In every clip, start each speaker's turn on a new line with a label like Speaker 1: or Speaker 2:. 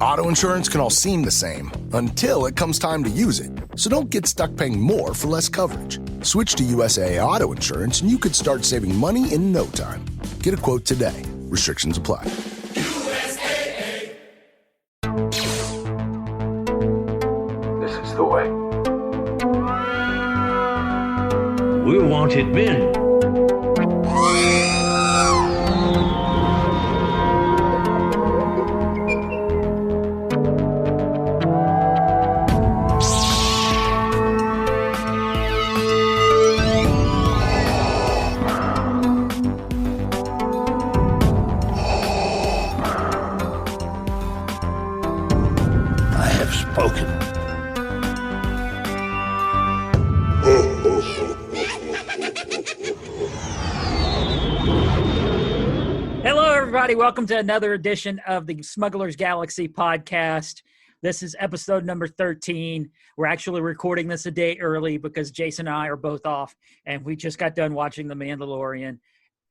Speaker 1: Auto insurance can all seem the same until it comes time to use it. So don't get stuck paying more for less coverage. Switch to USAA Auto Insurance and you could start saving money in no time. Get a quote today. Restrictions apply.
Speaker 2: USAA. This is the way.
Speaker 3: We're wanted men.
Speaker 4: Welcome to another edition of the Smuggler's Galaxy podcast. This is episode number 13. We're actually recording this a day early because Jason and I are both off, and we just got done watching The Mandalorian,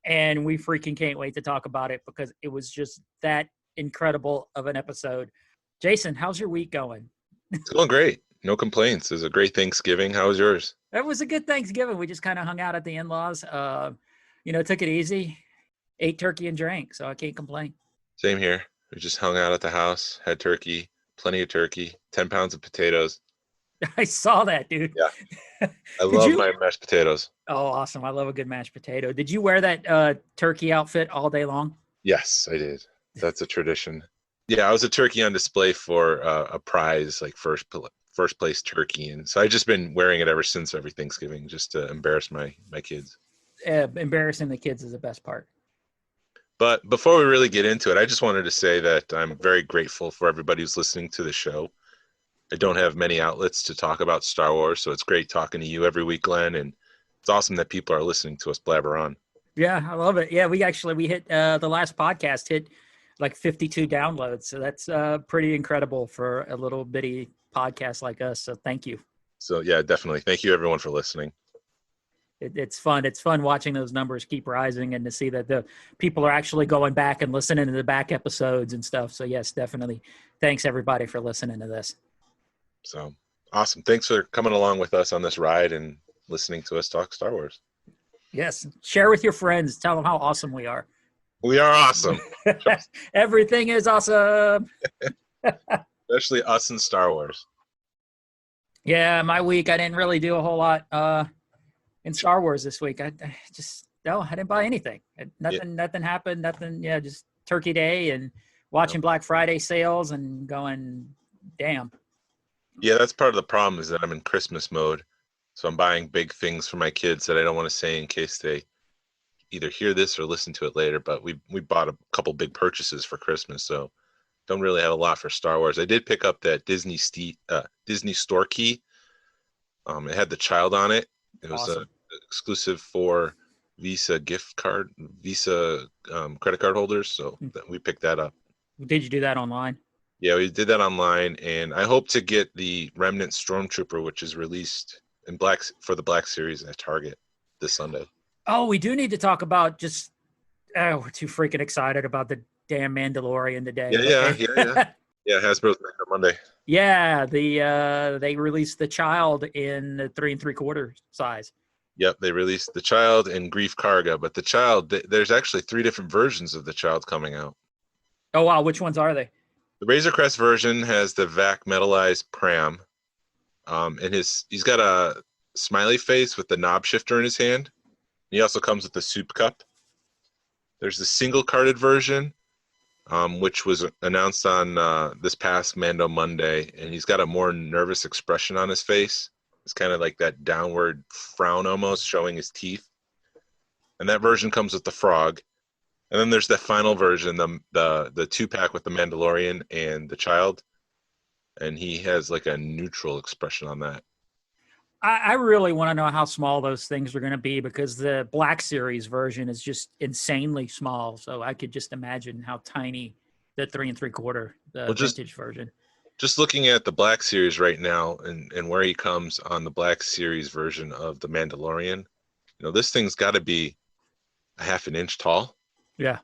Speaker 4: and we freaking can't wait to talk about it because it was just that incredible of an episode. Jason, how's your week going?
Speaker 5: It's going great. No complaints. It was a great Thanksgiving. How was yours?
Speaker 4: It was a good Thanksgiving. We just kind of hung out at the in-laws. Took it easy. Ate turkey and drank, so I can't complain.
Speaker 5: Same here. We just hung out at the house, had turkey, plenty of turkey, 10 pounds of potatoes.
Speaker 4: I saw that, dude.
Speaker 5: Yeah. I love my mashed potatoes.
Speaker 4: Oh, awesome. I love a good mashed potato. Did you wear that turkey outfit all day long?
Speaker 5: Yes, I did. That's a tradition. Yeah, I was a turkey on display for a prize, like first place turkey. And so I've just been wearing it ever since every Thanksgiving just to embarrass my kids.
Speaker 4: Embarrassing the kids is the best part.
Speaker 5: But before we really get into it, I just wanted to say that I'm very grateful for everybody who's listening to the show. I don't have many outlets to talk about Star Wars, so it's great talking to you every week, Glenn, and it's awesome that people are listening to us blabber on.
Speaker 4: Yeah, I love it. Yeah, we hit the last podcast hit like 52 downloads, so that's pretty incredible for a little bitty podcast like us, so thank you.
Speaker 5: So yeah, definitely. Thank you everyone for listening.
Speaker 4: It's fun. It's fun watching those numbers keep rising and to see that the people are actually going back and listening to the back episodes and stuff. So yes, definitely. Thanks everybody for listening to this.
Speaker 5: So awesome. Thanks for coming along with us on this ride and listening to us talk Star Wars.
Speaker 4: Yes. Share with your friends. Tell them how awesome we are.
Speaker 5: We are awesome.
Speaker 4: Everything is awesome.
Speaker 5: Especially us and Star Wars.
Speaker 4: Yeah. My week, I didn't really do a whole lot, in Star Wars this week. I didn't buy anything. Nothing happened. Nothing. Yeah. Just Turkey Day and watching Black Friday sales and going, damn.
Speaker 5: Yeah. That's part of the problem is that I'm in Christmas mode. So I'm buying big things for my kids that I don't want to say in case they either hear this or listen to it later. But we bought a couple big purchases for Christmas. So don't really have a lot for Star Wars. I did pick up that Disney store key. It had the child on it. It was
Speaker 4: awesome.
Speaker 5: Exclusive for Visa credit card holders. So we picked that up.
Speaker 4: Did you do that online?
Speaker 5: Yeah, we did that online, and I hope to get the Remnant Stormtrooper, which is released in for the Black Series at Target this Sunday.
Speaker 4: Oh, we do need to talk about we're too freaking excited about the damn Mandalorian today.
Speaker 5: Yeah, Hasbro's back on Monday.
Speaker 4: Yeah, they released the child in the 3 3/4 size.
Speaker 5: Yep, they released the child in Grief Karga, but the child, there's actually 3 different versions of the child coming out.
Speaker 4: Oh wow, which ones are they?
Speaker 5: The Razor Crest version has the vac metallized pram, and he's got a smiley face with the knob shifter in his hand. He also comes with the soup cup. There's the single carded version, which was announced on this past Mando Monday, and he's got a more nervous expression on his face. It's kind of like that downward frown almost, showing his teeth. And that version comes with the frog. And then there's the final version, the 2-pack with the Mandalorian and the child. And he has like a neutral expression on that.
Speaker 4: I really want to know how small those things are going to be because the Black Series version is just insanely small. So I could just imagine how tiny the 3 3/4, vintage version.
Speaker 5: Just looking at the Black Series right now and where he comes on the Black Series version of the Mandalorian, this thing's got to be a half an inch tall.
Speaker 4: Yeah.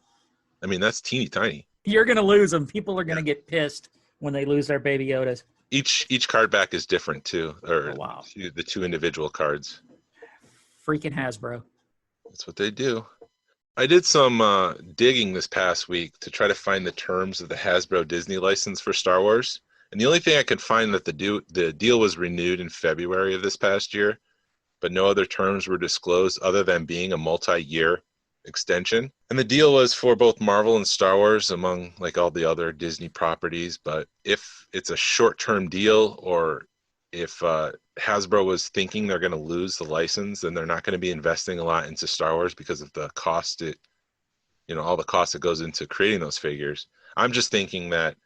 Speaker 5: I mean, that's teeny tiny.
Speaker 4: You're going to lose them. People are going to get pissed when they lose their baby Yodas.
Speaker 5: Each card back is different too, or
Speaker 4: Oh, wow.
Speaker 5: the two individual cards.
Speaker 4: Freaking Hasbro.
Speaker 5: That's what they do. I did some digging this past week to try to find the terms of the Hasbro Disney license for Star Wars, and the only thing I could find that the deal was renewed in February of this past year, but no other terms were disclosed other than being a multi-year extension. And the deal was for both Marvel and Star Wars, among like all the other Disney properties. But if it's a short-term deal, or if Hasbro was thinking they're going to lose the license, then they're not going to be investing a lot into Star Wars because of the cost all the cost that goes into creating those figures. I'm just thinking that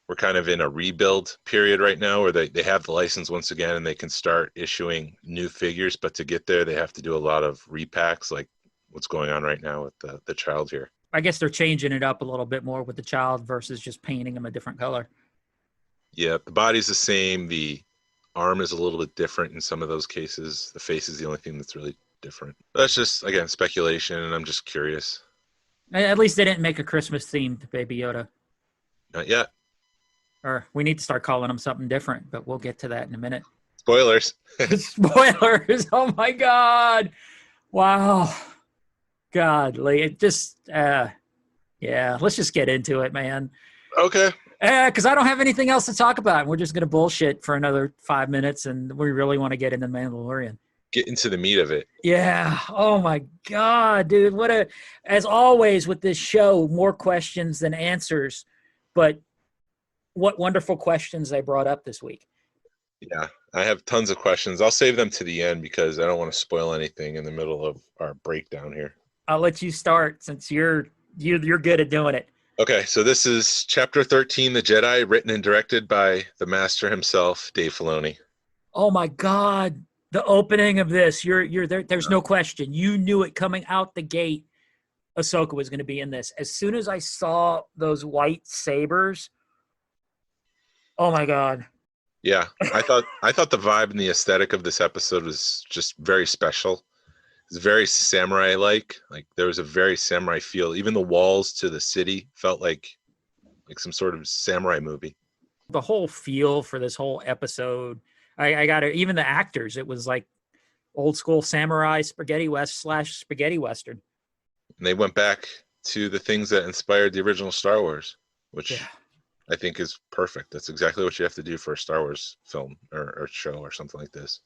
Speaker 5: we're kind of in a rebuild period right now where they have the license once again and they can start issuing new figures. But to get there, they have to do a lot of repacks, like what's going on right now with the child here.
Speaker 4: I guess they're changing it up a little bit more with the child versus just painting them a different color.
Speaker 5: Yeah, the body's the same. The arm is a little bit different in some of those cases. The face is the only thing that's really different. That's just, again, speculation, and I'm just curious.
Speaker 4: At least they didn't make a Christmas-themed Baby Yoda.
Speaker 5: Not yet.
Speaker 4: Or we need to start calling them something different, but we'll get to that in a minute.
Speaker 5: Spoilers.
Speaker 4: Spoilers. Oh, my God. Wow. Godly. It just, yeah, let's just get into it, man.
Speaker 5: Okay.
Speaker 4: Because I don't have anything else to talk about. We're just going to bullshit for another 5 minutes, and we really want to get into Mandalorian.
Speaker 5: Get into the meat of it.
Speaker 4: Yeah. Oh, my God, dude. As always with this show, more questions than answers. But what wonderful questions they brought up this week.
Speaker 5: Yeah, I have tons of questions. I'll save them to the end because I don't want to spoil anything in the middle of our breakdown here.
Speaker 4: I'll let you start since you're good at doing it.
Speaker 5: Okay, so this is Chapter 13, The Jedi, written and directed by the master himself, Dave Filoni.
Speaker 4: Oh, my God. The opening of this, you're there. There's no question. You knew it coming out the gate. Ahsoka was going to be in this. As soon as I saw those white sabers, oh my God.
Speaker 5: Yeah, I thought the vibe and the aesthetic of this episode was just very special. It's very samurai-like. Like there was a very samurai feel. Even the walls to the city felt like some sort of samurai movie.
Speaker 4: The whole feel for this whole episode, I got it. Even the actors, it was like old school samurai spaghetti western.
Speaker 5: And they went back to the things that inspired the original Star Wars, which I think is perfect. That's exactly what you have to do for a Star Wars film or show or something like this.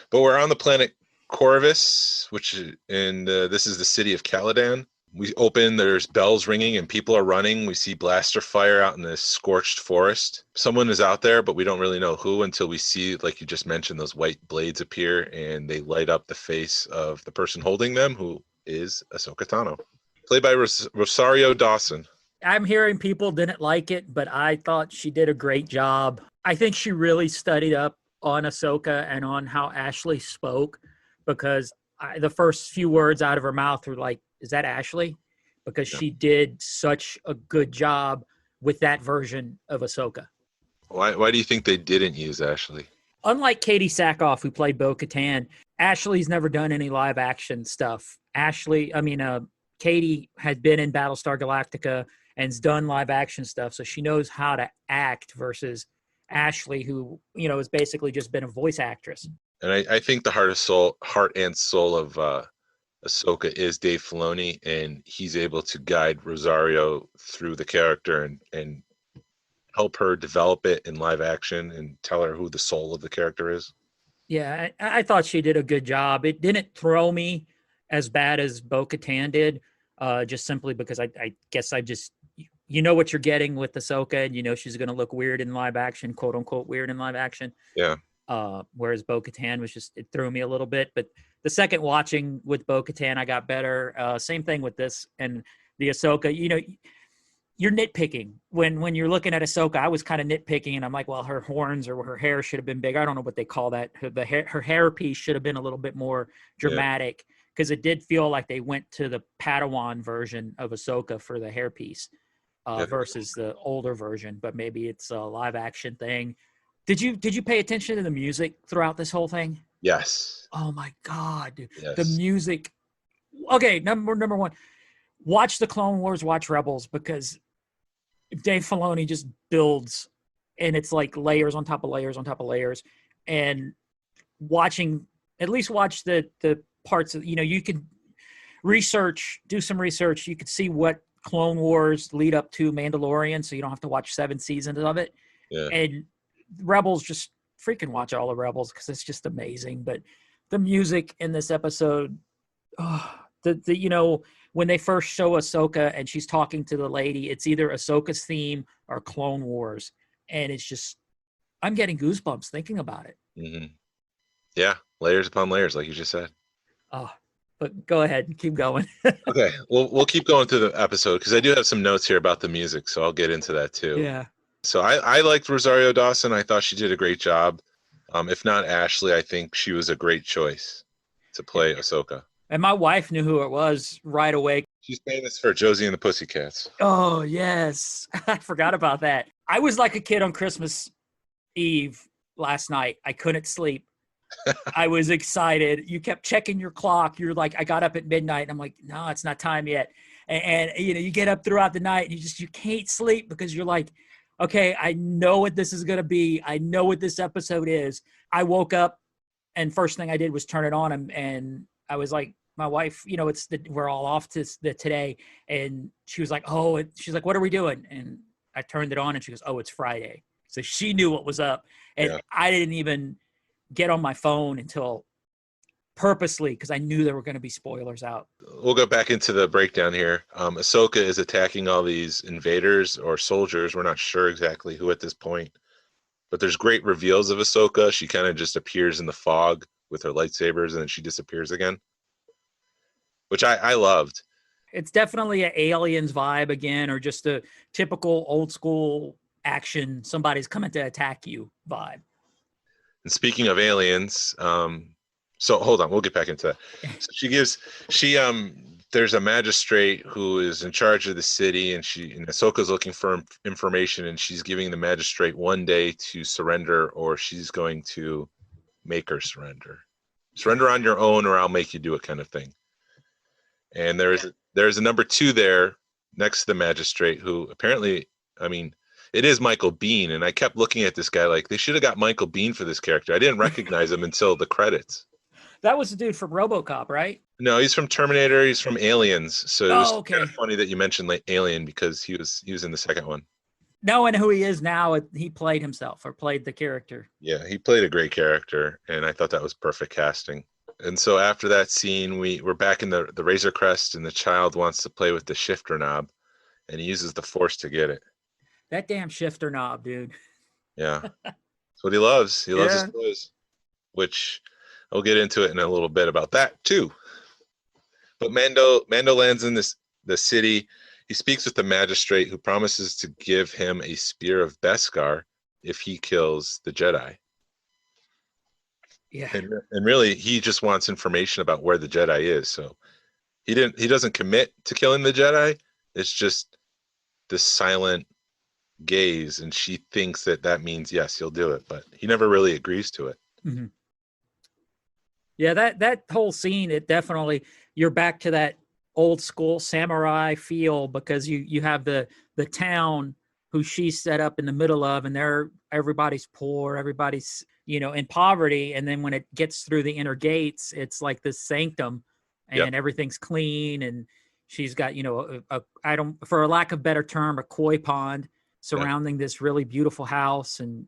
Speaker 5: But we're on the planet Corvus, this is the city of Caladan. We open, there's bells ringing and people are running. We see blaster fire out in this scorched forest. Someone is out there, but we don't really know who until we see, like you just mentioned, those white blades appear and they light up the face of the person holding them, who is Ahsoka Tano, played by Rosario Dawson.
Speaker 4: I'm hearing people didn't like it, but I thought she did a great job. I think she really studied up on Ahsoka and on how Ashley spoke, because the first few words out of her mouth were like, is that Ashley? Because she did such a good job with that version of Ahsoka.
Speaker 5: Why do you think they didn't use Ashley?
Speaker 4: Unlike Katie Sackhoff, who played Bo-Katan, Ashley's never done any live action stuff. Katie had been in Battlestar Galactica and's done live action stuff, so she knows how to act versus Ashley, who, has basically just been a voice actress.
Speaker 5: And I think the heart and soul of Ahsoka is Dave Filoni, and he's able to guide Rosario through the character and help her develop it in live action and tell her who the soul of the character is. Yeah,
Speaker 4: I thought she did a good job. It didn't throw me as bad as Bo-Katan did, just simply because I guess I just, what you're getting with Ahsoka, and she's going to look weird in live action, quote unquote weird in live action.
Speaker 5: Yeah.
Speaker 4: Whereas Bo-Katan was just, it threw me a little bit. But the second watching with Bo-Katan, I got better. Same thing with this and the Ahsoka. You're nitpicking when you're looking at Ahsoka. I was kind of nitpicking, and I'm like, well, her horns or her hair should have been big. I don't know what they call that. Her hair piece should have been a little bit more dramatic, because it did feel like they went to the Padawan version of Ahsoka for the hair piece versus the older version. But maybe it's a live action thing. Did you pay attention to the music throughout this whole thing?
Speaker 5: Yes.
Speaker 4: Oh my God, dude.
Speaker 5: Yes.
Speaker 4: The music. Okay, number one. Watch the Clone Wars, watch Rebels, because Dave Filoni just builds, and it's like layers on top of layers on top of layers. And at least watch the parts of, you can do some research. You could see what Clone Wars lead up to Mandalorian, so you don't have to watch 7 seasons of it.
Speaker 5: Yeah.
Speaker 4: And Rebels, just freaking watch all the Rebels because it's just amazing. But the music in this episode, when they first show Ahsoka and she's talking to the lady, it's either Ahsoka's theme or Clone Wars. And it's just, I'm getting goosebumps thinking about it.
Speaker 5: Mm-hmm. Yeah, layers upon layers, like you just said.
Speaker 4: Oh, but go ahead and keep going.
Speaker 5: Okay, we'll keep going through the episode because I do have some notes here about the music, so I'll get into that too.
Speaker 4: Yeah.
Speaker 5: So I liked Rosario Dawson. I thought she did a great job. If not Ashley, I think she was a great choice to play Ahsoka.
Speaker 4: And my wife knew who it was right away.
Speaker 5: She's famous for Josie and the Pussycats.
Speaker 4: Oh, yes. I forgot about that. I was like a kid on Christmas Eve last night. I couldn't sleep. I was excited. You kept checking your clock. You're like, I got up at midnight. And I'm like, no, it's not time yet. And you get up throughout the night and you can't sleep because you're like, okay, I know what this is going to be. I know what this episode is. I woke up and first thing I did was turn it on and I was like, my wife, we're all off today. And she was like, she's like, what are we doing? And I turned it on and she goes, oh, it's Friday. So she knew what was up. And yeah. I didn't even get on my phone until purposely because I knew there were going to be spoilers out.
Speaker 5: We'll go back into the breakdown here. Ahsoka is attacking all these invaders or soldiers. We're not sure exactly who at this point, but there's great reveals of Ahsoka. She kind of just appears in the fog with her lightsabers and then she disappears again, which I loved.
Speaker 4: It's definitely an Aliens vibe again, or just a typical old school action, somebody's coming to attack you vibe.
Speaker 5: And speaking of aliens, so hold on, we'll get back into that. So there's a magistrate who is in charge of the city, and Ahsoka's looking for information, and she's giving the magistrate 1 day to surrender, or she's going to make her surrender. Surrender on your own, or I'll make you do it, kind of thing. And there's a number 2 there next to the magistrate who apparently, it is Michael Biehn, and I kept looking at this guy like they should have got Michael Biehn for this character. I didn't recognize him until the credits.
Speaker 4: That was the dude from RoboCop, right?
Speaker 5: No, he's from Terminator. He's from Aliens. So it was
Speaker 4: okay.
Speaker 5: Kind of funny that you mentioned Alien because he was in the second one.
Speaker 4: Knowing who he is now, he played himself or played the character.
Speaker 5: Yeah, he played a great character, and I thought that was perfect casting. And so after that scene, we're back in the Razor Crest, and the child wants to play with the shifter knob, and he uses the Force to get it.
Speaker 4: That damn shifter knob, dude.
Speaker 5: Yeah. That's what he loves. He loves his toys, which I'll get into it in a little bit about that too. But Mando lands in the city. He speaks with the magistrate who promises to give him a spear of Beskar if he kills the Jedi.
Speaker 4: Yeah.
Speaker 5: And really, he just wants information about where the Jedi is. So he doesn't commit to killing the Jedi. It's just this silent gaze, and she thinks that means yes, he'll do it, but he never really agrees to it.
Speaker 4: Mm-hmm. Yeah, that whole scene, it definitely, you're back to that old school samurai feel because you have the town who she's set up in the middle of, and everybody's poor, everybody's in poverty, and then when it gets through the inner gates, it's like this sanctum, and everything's clean, and she's got for a lack of better term, a koi pond surrounding this really beautiful house. And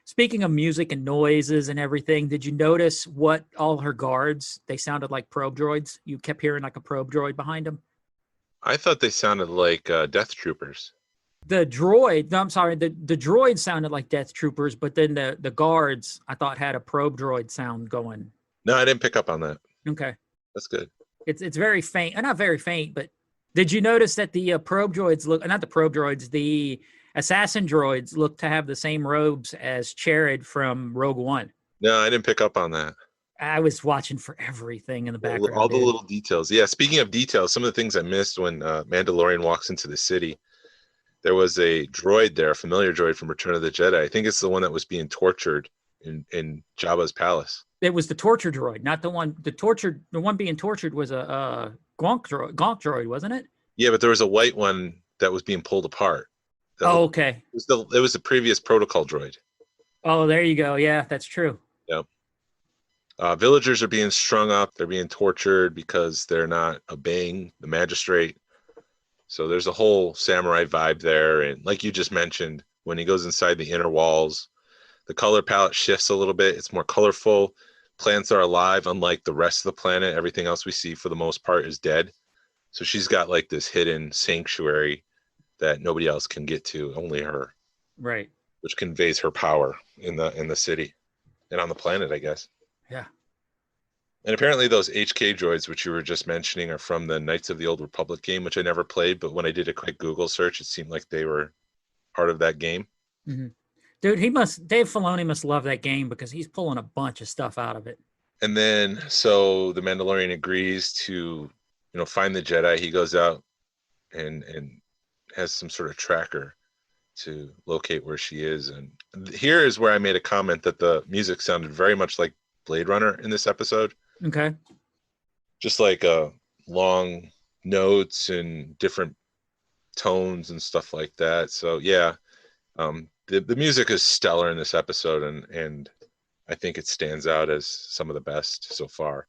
Speaker 4: speaking of music and noises and everything, did you notice what all her guards, they sounded like probe droids? You kept hearing like a probe droid behind them.
Speaker 5: I thought they sounded like Death Troopers.
Speaker 4: The droid sounded like Death Troopers, but then the guards I thought had a probe droid sound going.
Speaker 5: No, I didn't pick up on that.
Speaker 4: Okay.
Speaker 5: That's good.
Speaker 4: It's very faint, not very faint, but did you notice that the probe droids the assassin droids look to have the same robes as Cherid from Rogue One?
Speaker 5: No, I didn't pick up on that.
Speaker 4: I was watching for everything in the background.
Speaker 5: All the little details. Yeah, speaking of details, some of the things I missed when Mandalorian walks into the city, there was a droid there, a familiar droid from Return of the Jedi. I think it's the one that was being tortured in Jabba's palace.
Speaker 4: It was the torture droid, not the one. The one being tortured was a Gonk droid, wasn't it?
Speaker 5: Yeah, but there was a white one that was being pulled apart.
Speaker 4: Oh, okay.
Speaker 5: It was the previous protocol droid.
Speaker 4: Oh, there you go. Yeah, that's true.
Speaker 5: Yep. Villagers are being strung up. They're being tortured because they're not obeying the magistrate. So there's a whole samurai vibe there. And like you just mentioned, when he goes inside the inner walls, the color palette shifts a little bit. It's more colorful. Plants are alive, unlike the rest of the planet. Everything else we see, for the most part, is dead. So she's got like this hidden sanctuary that nobody else can get to, only her.
Speaker 4: Right.
Speaker 5: Which conveys her power in the city and on the planet, I guess.
Speaker 4: Yeah.
Speaker 5: And apparently those HK droids, which you were just mentioning, are from the Knights of the Old Republic game, which I never played. But when I did a quick Google search, it seemed like they were part of that game.
Speaker 4: Mm-hmm. Dude, Dave Filoni must love that game because he's pulling a bunch of stuff out of it.
Speaker 5: And then, so the Mandalorian agrees to, find the Jedi. He goes out and has some sort of tracker to locate where she is. And here is where I made a comment that the music sounded very much like Blade Runner in this episode.
Speaker 4: Okay.
Speaker 5: Just like long notes and different tones and stuff like that. So yeah, the music is stellar in this episode, and I think it stands out as some of the best so far.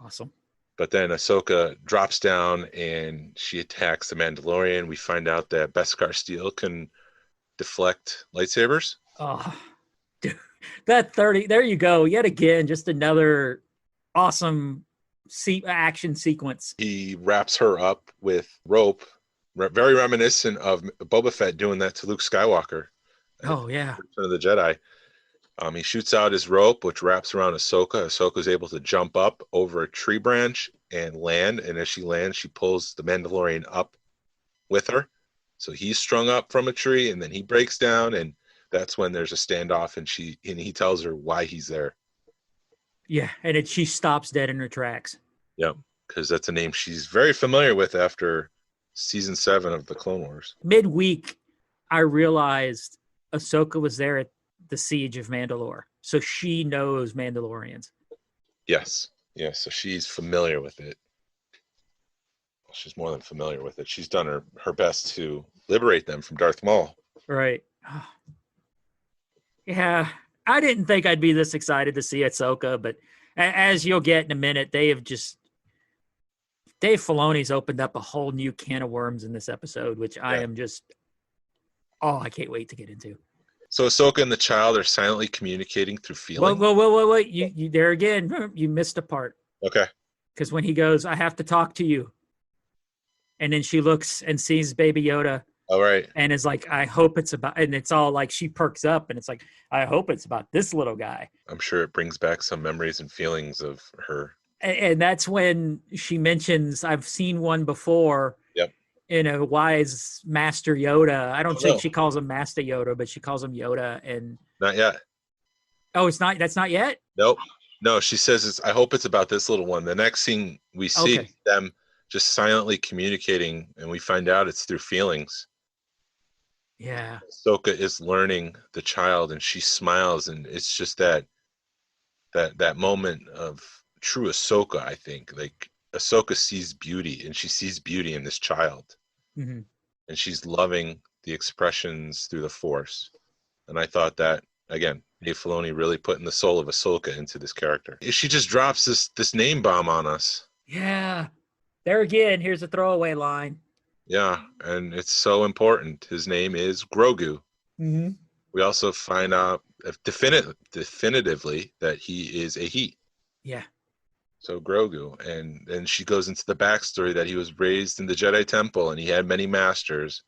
Speaker 4: Awesome.
Speaker 5: But then Ahsoka drops down and she attacks the Mandalorian. We find out that Beskar Steel can deflect lightsabers.
Speaker 4: Oh, dude, there you go. Yet again, just another awesome action sequence.
Speaker 5: He wraps her up with rope, very reminiscent of Boba Fett doing that to Luke Skywalker.
Speaker 4: Oh, yeah.
Speaker 5: Of the Jedi. He shoots out his rope, which wraps around Ahsoka. Ahsoka is able to jump up over a tree branch and land. And as she lands, she pulls the Mandalorian up with her. So he's strung up from a tree, and then he breaks down, and that's when there's a standoff, and he tells her why he's there.
Speaker 4: Yeah, and she stops dead in her tracks.
Speaker 5: Yep, because that's a name she's very familiar with after season 7 of the Clone Wars.
Speaker 4: Midweek, I realized Ahsoka was there at the Siege of Mandalore, so she knows Mandalorians.
Speaker 5: Yes, so she's familiar with it. She's more than familiar with it. She's done her best to liberate them from Darth Maul.
Speaker 4: Right. Yeah, I didn't think I'd be this excited to see Ahsoka, but as you'll get in a minute, Dave Filoni's opened up a whole new can of worms in this episode, which I am just, I can't wait to get into.
Speaker 5: So Ahsoka and the child are silently communicating through feeling.
Speaker 4: Wait. You there again. You missed a part.
Speaker 5: Okay.
Speaker 4: Because when he goes, I have to talk to you. And then she looks and sees Baby Yoda.
Speaker 5: All right.
Speaker 4: And is like, I hope it's about, and it's all like she perks up and it's like, I hope it's about this little guy.
Speaker 5: I'm sure it brings back some memories and feelings of her.
Speaker 4: And that's when she mentions, I've seen one before.
Speaker 5: Yep.
Speaker 4: In a wise Master Yoda. I don't think she calls him Master Yoda, but she calls him Yoda. And
Speaker 5: not yet.
Speaker 4: Oh, that's not yet?
Speaker 5: Nope. No, she says, I hope it's about this little one. The next scene we see them just silently communicating, and we find out it's through feelings.
Speaker 4: Yeah.
Speaker 5: Ahsoka is learning the child, and she smiles, and it's just that moment of true Ahsoka, I think. Like, Ahsoka sees beauty, and she sees beauty in this child.
Speaker 4: Mm-hmm.
Speaker 5: And she's loving the expressions through the Force. And I thought that, again, Dave Filoni really putting the soul of Ahsoka into this character. She just drops this name bomb on us.
Speaker 4: Yeah. There again, here's a throwaway line.
Speaker 5: Yeah, and it's so important. His name is Grogu.
Speaker 4: Mm-hmm.
Speaker 5: We also find out definitively that he is a he.
Speaker 4: Yeah.
Speaker 5: So Grogu, and then she goes into the backstory that he was raised in the Jedi Temple and he had many masters,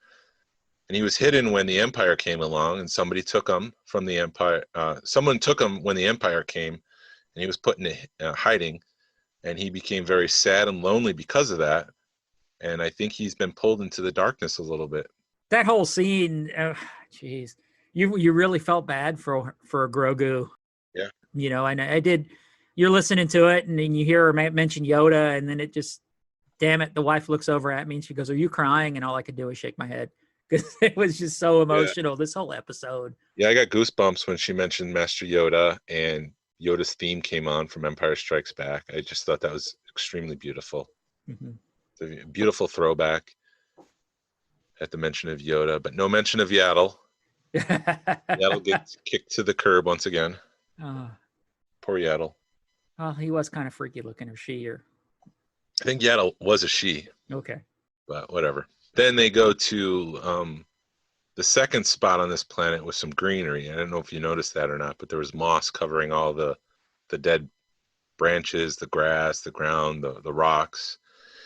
Speaker 5: and he was hidden when the Empire came along, and somebody took him from the Empire. Someone took him when the Empire came, and he was put in hiding, and he became very sad and lonely because of that. And I think he's been pulled into the darkness a little bit.
Speaker 4: That whole scene, jeez, you really felt bad for Grogu.
Speaker 5: Yeah.
Speaker 4: You know, and I did. You're listening to it, and then you hear her mention Yoda, and then it just, damn it, the wife looks over at me, and she goes, are you crying? And all I could do was shake my head, because it was just so emotional, this whole episode. Yeah,
Speaker 5: I got goosebumps when she mentioned Master Yoda, and Yoda's theme came on from Empire Strikes Back. I just thought that was extremely beautiful.
Speaker 4: Mm-hmm.
Speaker 5: It's a beautiful throwback. at the mention of Yoda, but no mention of Yaddle. Yaddle gets kicked to the curb once again.
Speaker 4: uh,
Speaker 5: Poor Yaddle.
Speaker 4: well, he was kind of freaky looking, or she, or
Speaker 5: I think Yaddle was a she,
Speaker 4: okay.
Speaker 5: but whatever. Then they go to the second spot on this planet with some greenery. I don't know if you noticed that or not, but there was moss covering all the dead branches, the grass, the ground, the rocks.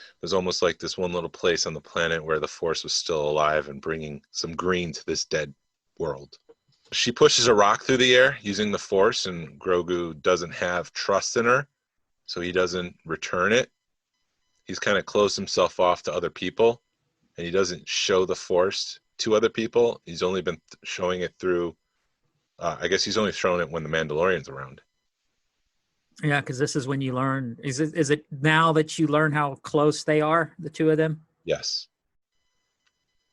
Speaker 5: It was almost like this one little place on the planet where the Force was still alive and bringing some green to this dead world. She pushes a rock through the air using the Force, and Grogu doesn't have trust in her, so he doesn't return it. He's kind of closed himself off to other people, and he doesn't show the Force to other people. He's only been showing it through, I guess he's only showing it when the Mandalorian's around.
Speaker 4: Yeah, because this is when you learn. Is it now that you learn how close they are, the two of them?
Speaker 5: Yes.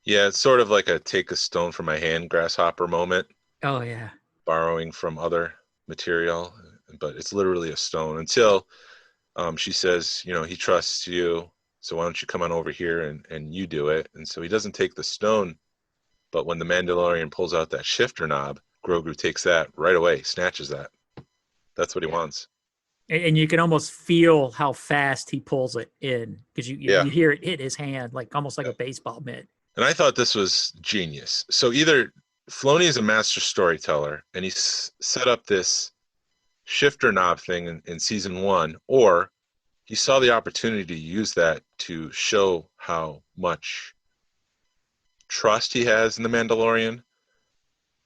Speaker 5: Yeah, it's sort of like a take a stone from my hand grasshopper moment,
Speaker 4: Oh yeah.
Speaker 5: borrowing from other material, but it's literally a stone until she says, he trusts you, so why don't you come on over here and you do it. And so he doesn't take the stone, but when the Mandalorian pulls out that shifter knob, Grogu takes that right away, snatches that. That's what he wants.
Speaker 4: And you can almost feel how fast he pulls it in, because you hear it hit his hand, like almost like a baseball mitt.
Speaker 5: And I thought this was genius. So either Filoni is a master storyteller and he set up this shifter knob thing in season 1, or he saw the opportunity to use that to show how much trust he has in the Mandalorian,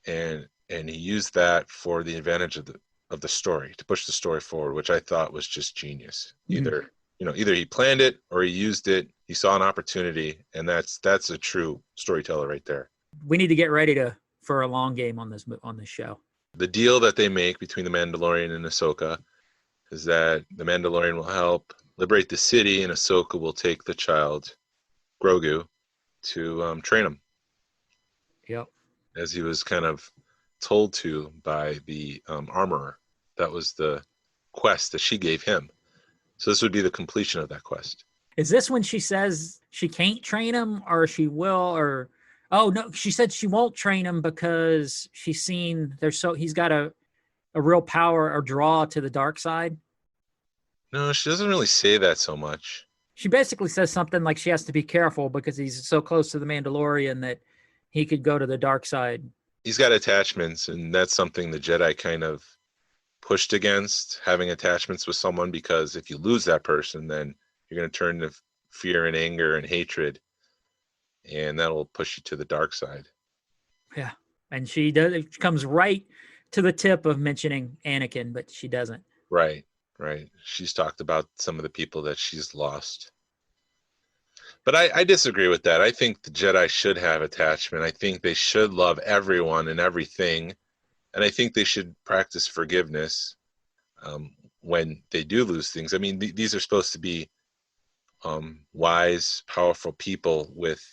Speaker 5: and he used that for the advantage of the story, to push the story forward, which I thought was just genius. Either he planned it or he used it. He saw an opportunity, and that's a true storyteller right there.
Speaker 4: We need to get ready for a long game on this show.
Speaker 5: The deal that they make between the Mandalorian and Ahsoka is that the Mandalorian will help liberate the city, and Ahsoka will take the child, Grogu, to train him.
Speaker 4: Yep.
Speaker 5: As he was kind of told to by the armorer. That was the quest that she gave him. So this would be the completion of that quest.
Speaker 4: Is this when she says she can't train him, or she will, or oh no, she said she won't train him because she's seen he's got a real power or draw to the dark side?
Speaker 5: No, she doesn't really say that so much.
Speaker 4: She basically says something like she has to be careful because he's so close to the Mandalorian that he could go to the dark side.
Speaker 5: He's got attachments, and that's something the Jedi kind of pushed against, having attachments with someone, because if you lose that person, then you're going to turn to fear and anger and hatred, and that'll push you to the dark side.
Speaker 4: Yeah, and she does. It comes right to the tip of mentioning Anakin, but she doesn't.
Speaker 5: Right. She's talked about some of the people that she's lost. But I disagree with that. I think the Jedi should have attachment. I think they should love everyone and everything. And I think they should practice forgiveness when they do lose things. I mean, these are supposed to be wise, powerful people with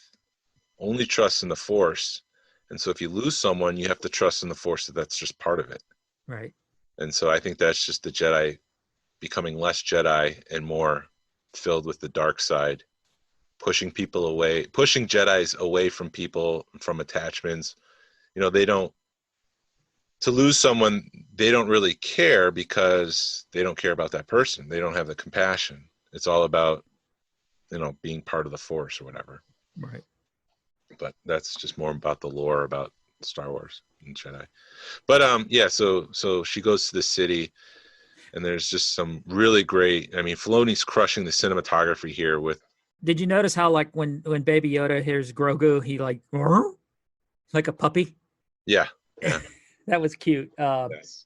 Speaker 5: only trust in the Force. And so if you lose someone, you have to trust in the Force that that's just part of it.
Speaker 4: Right.
Speaker 5: And so I think that's just the Jedi becoming less Jedi and more filled with the dark side, pushing people away, pushing Jedis away from people, from attachments. To lose someone, they don't really care because they don't care about that person. They don't have the compassion. It's all about, being part of the Force or whatever.
Speaker 4: Right.
Speaker 5: But that's just more about the lore about Star Wars and Jedi. But so she goes to the city, and there's just some really great. I mean, Filoni's crushing the cinematography here with.
Speaker 4: Did you notice how, like, when Baby Yoda hears Grogu, he like a puppy?
Speaker 5: Yeah.
Speaker 4: That was cute.
Speaker 5: Yes.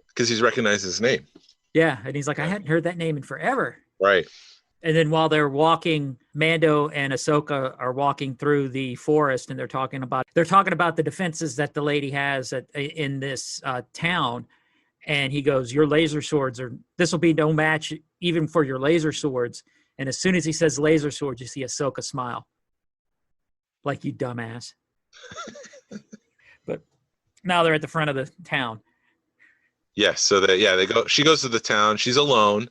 Speaker 5: Because he's recognized his name.
Speaker 4: Yeah, and he's like, I hadn't heard that name in forever.
Speaker 5: Right.
Speaker 4: And then while they're walking, Mando and Ahsoka are walking through the forest, and they're talking about the defenses that the lady has in this town. And he goes, "Your laser swords this will be no match even for your laser swords." And as soon as he says laser swords, you see Ahsoka smile, like, you dumbass. But now they're at the front of the town.
Speaker 5: Yes. So they go. She goes to the town. She's alone.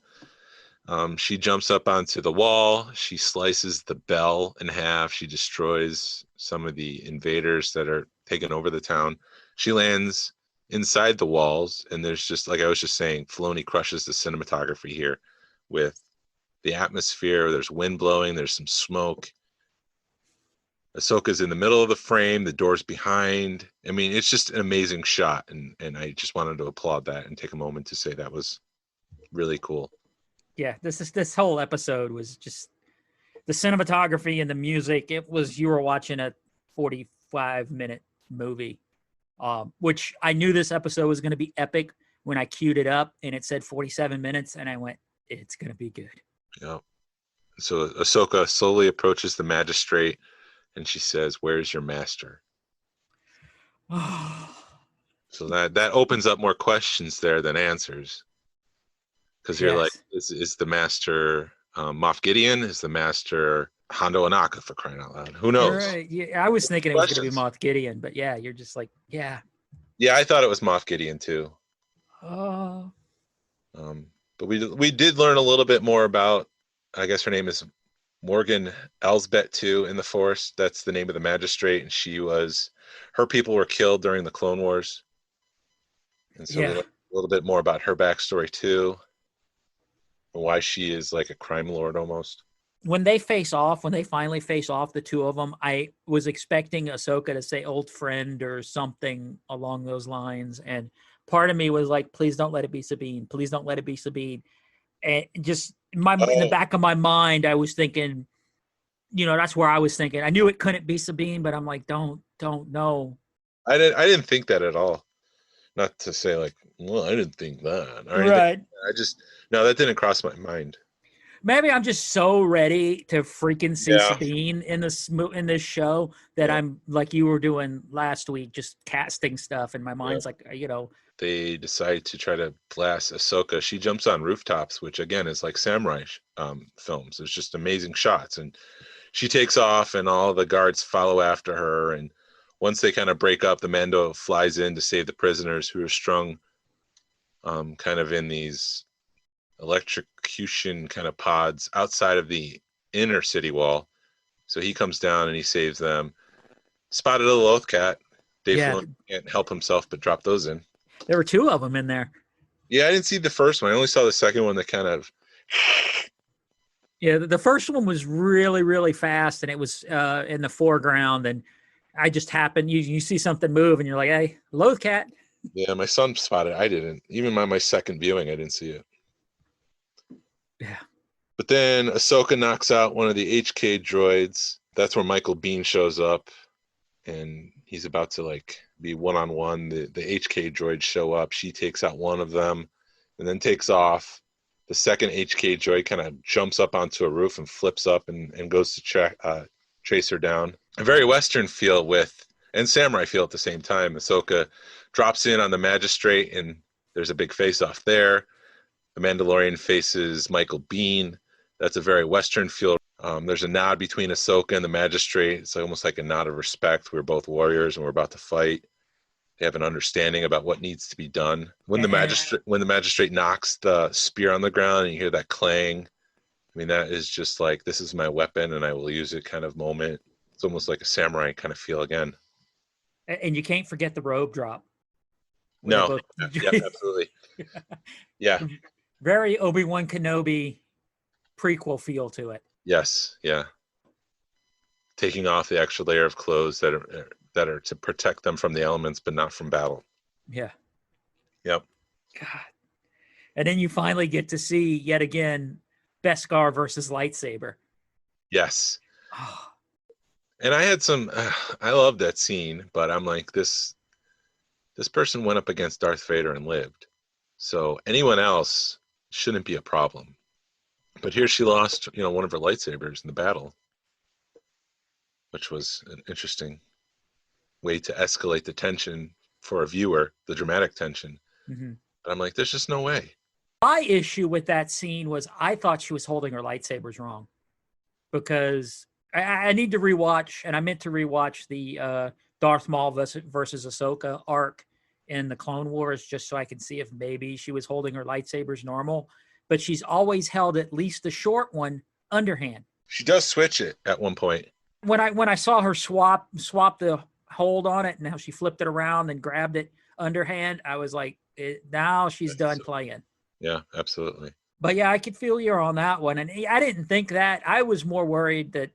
Speaker 5: She jumps up onto the wall. She slices the bell in half. She destroys some of the invaders that are taking over the town. She lands inside the walls, and there's just, like I was just saying, Filoni crushes the cinematography here with the atmosphere. There's wind blowing, there's some smoke. Ahsoka's in the middle of the frame, the door's behind. I mean, it's just an amazing shot, and I just wanted to applaud that and take a moment to say that was really cool.
Speaker 4: Yeah, this whole episode was just the cinematography and the music. It was, you were watching a 45-minute movie, which I knew this episode was going to be epic when I queued it up and it said 47 minutes, and I went, it's going to be good.
Speaker 5: Yeah. So Ahsoka slowly approaches the magistrate, and she says, "Where's your master?" So that opens up more questions there than answers. Because you're like, is the master Moff Gideon? Is the master Hondo Ohnaka, for crying out loud? Who knows?
Speaker 4: Right. Yeah, I was thinking it was going to be Moff Gideon, but yeah, you're just like, yeah.
Speaker 5: Yeah, I thought it was Moff Gideon too.
Speaker 4: Oh.
Speaker 5: But we did learn a little bit more about, I guess her name is Morgan Elsbeth too in the Force. That's the name of the magistrate, and her people were killed during the Clone Wars. And so we learned a little bit more about her backstory too. Why she is like a crime lord almost.
Speaker 4: When they finally face off, the two of them, I was expecting Ahsoka to say old friend or something along those lines. And part of me was like, please don't let it be Sabine. Please don't let it be Sabine. And just in the back of my mind, I was thinking, that's where I was thinking. I knew it couldn't be Sabine, but I'm like, don't know.
Speaker 5: I didn't think that at all. Not to say like, well, I didn't think that.
Speaker 4: Right.
Speaker 5: No, that didn't cross my mind.
Speaker 4: Maybe I'm just so ready to freaking see Sabine in this show that I'm like you were doing last week, just casting stuff, and my mind's like,
Speaker 5: They decide to try to blast Ahsoka. She jumps on rooftops, which again is like samurai films. It's just amazing shots, and she takes off, and all the guards follow after her. And once they kind of break up, the Mando flies in to save the prisoners who are strung, kind of in these electrocution kind of pods outside of the inner city wall. So he comes down and he saves them. Spotted a Loth cat. Dave Filoni can't help himself but drop those in.
Speaker 4: There were two of them in there.
Speaker 5: Yeah, I didn't see the first one. I only saw the second one that kind of...
Speaker 4: Yeah, the first one was really, really fast, and it was in the foreground, and I just happened, you see something move, and you're like, hey, Loth cat.
Speaker 5: Yeah, my son spotted it. I didn't. Even my second viewing, I didn't see it.
Speaker 4: Yeah.
Speaker 5: But then Ahsoka knocks out one of the HK droids. That's where Michael Biehn shows up, and he's about to like be one-on-one. The HK droids show up. She takes out one of them and then takes off. The second HK droid kind of jumps up onto a roof and flips up and goes to chase her down. A very Western feel and samurai feel at the same time. Ahsoka drops in on the magistrate, and there's a big face-off there. The Mandalorian faces Michael Biehn. That's a very Western feel. There's a nod between Ahsoka and the magistrate. It's almost like a nod of respect. We're both warriors and we're about to fight. They have an understanding about what needs to be done. When the magistrate knocks the spear on the ground and you hear that clang, I mean, that is just like, this is my weapon and I will use it kind of moment. It's almost like a samurai kind of feel again.
Speaker 4: And you can't forget the robe drop.
Speaker 5: No, yeah, absolutely. Yeah.
Speaker 4: Very Obi-Wan Kenobi prequel feel to it.
Speaker 5: Yes, yeah. Taking off the extra layer of clothes that are to protect them from the elements, but not from battle.
Speaker 4: Yeah.
Speaker 5: Yep.
Speaker 4: God. And then you finally get to see yet again Beskar versus lightsaber.
Speaker 5: Yes. And I had I love that scene, but I'm like, this person went up against Darth Vader and lived. So anyone else shouldn't be a problem. But here she lost, one of her lightsabers in the battle, which was an interesting way to escalate the tension for a viewer, the dramatic tension. Mm-hmm. But I'm like, there's just no way.
Speaker 4: My issue with that scene was I thought she was holding her lightsabers wrong, because I need to rewatch, and I meant to rewatch the Darth Maul versus Ahsoka arc in the Clone Wars just so I can see if maybe she was holding her lightsabers normal. But she's always held at least the short one underhand.
Speaker 5: She does switch it at one point.
Speaker 4: When I saw her swap the hold on it and how she flipped it around and grabbed it underhand, I was like, now she's done playing.
Speaker 5: Yeah, absolutely.
Speaker 4: But yeah, I could feel you on that one. And I didn't think that. I was more worried that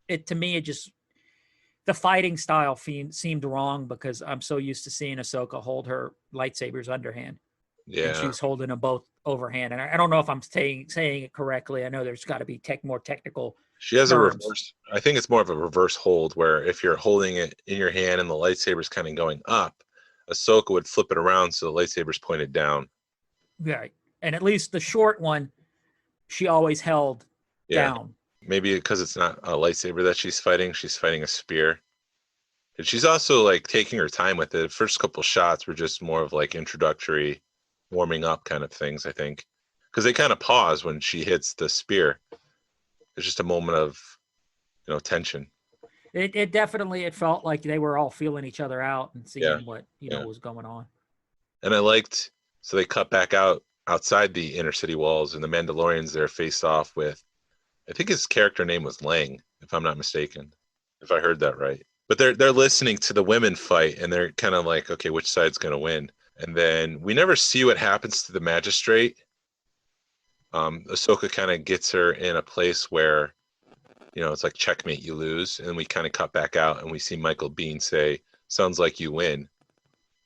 Speaker 4: the fighting style seemed wrong because I'm so used to seeing Ahsoka hold her lightsabers underhand.
Speaker 5: Yeah.
Speaker 4: And she's holding them both overhand. And I don't know if I'm saying it correctly. I know there's got to be more technical.
Speaker 5: She has
Speaker 4: terms.
Speaker 5: a reverse. I think it's more of a reverse hold where if you're holding it in your hand and the lightsaber's kind of going up, Ahsoka would flip it around so the lightsaber's pointed down.
Speaker 4: Right. And at least the short one, she always held down.
Speaker 5: Maybe because it's not a lightsaber that she's fighting a spear. And she's also like taking her time with it. The first couple shots were just more of like introductory, warming up kind of things, I think. Because they kind of pause when she hits the spear. It's just a moment of, tension.
Speaker 4: It definitely felt like they were all feeling each other out and seeing what was going on.
Speaker 5: And I liked, so they cut back outside the inner city walls, and the Mandalorians there face off with, I think his character name was Lang, if I'm not mistaken, if I heard that right. But they're listening to the women fight, and they're kind of like, okay, which side's going to win? And then we never see what happens to the magistrate. Ahsoka kind of gets her in a place where, it's like checkmate, you lose. And we kind of cut back out and we see Michael Biehn say, sounds like you win,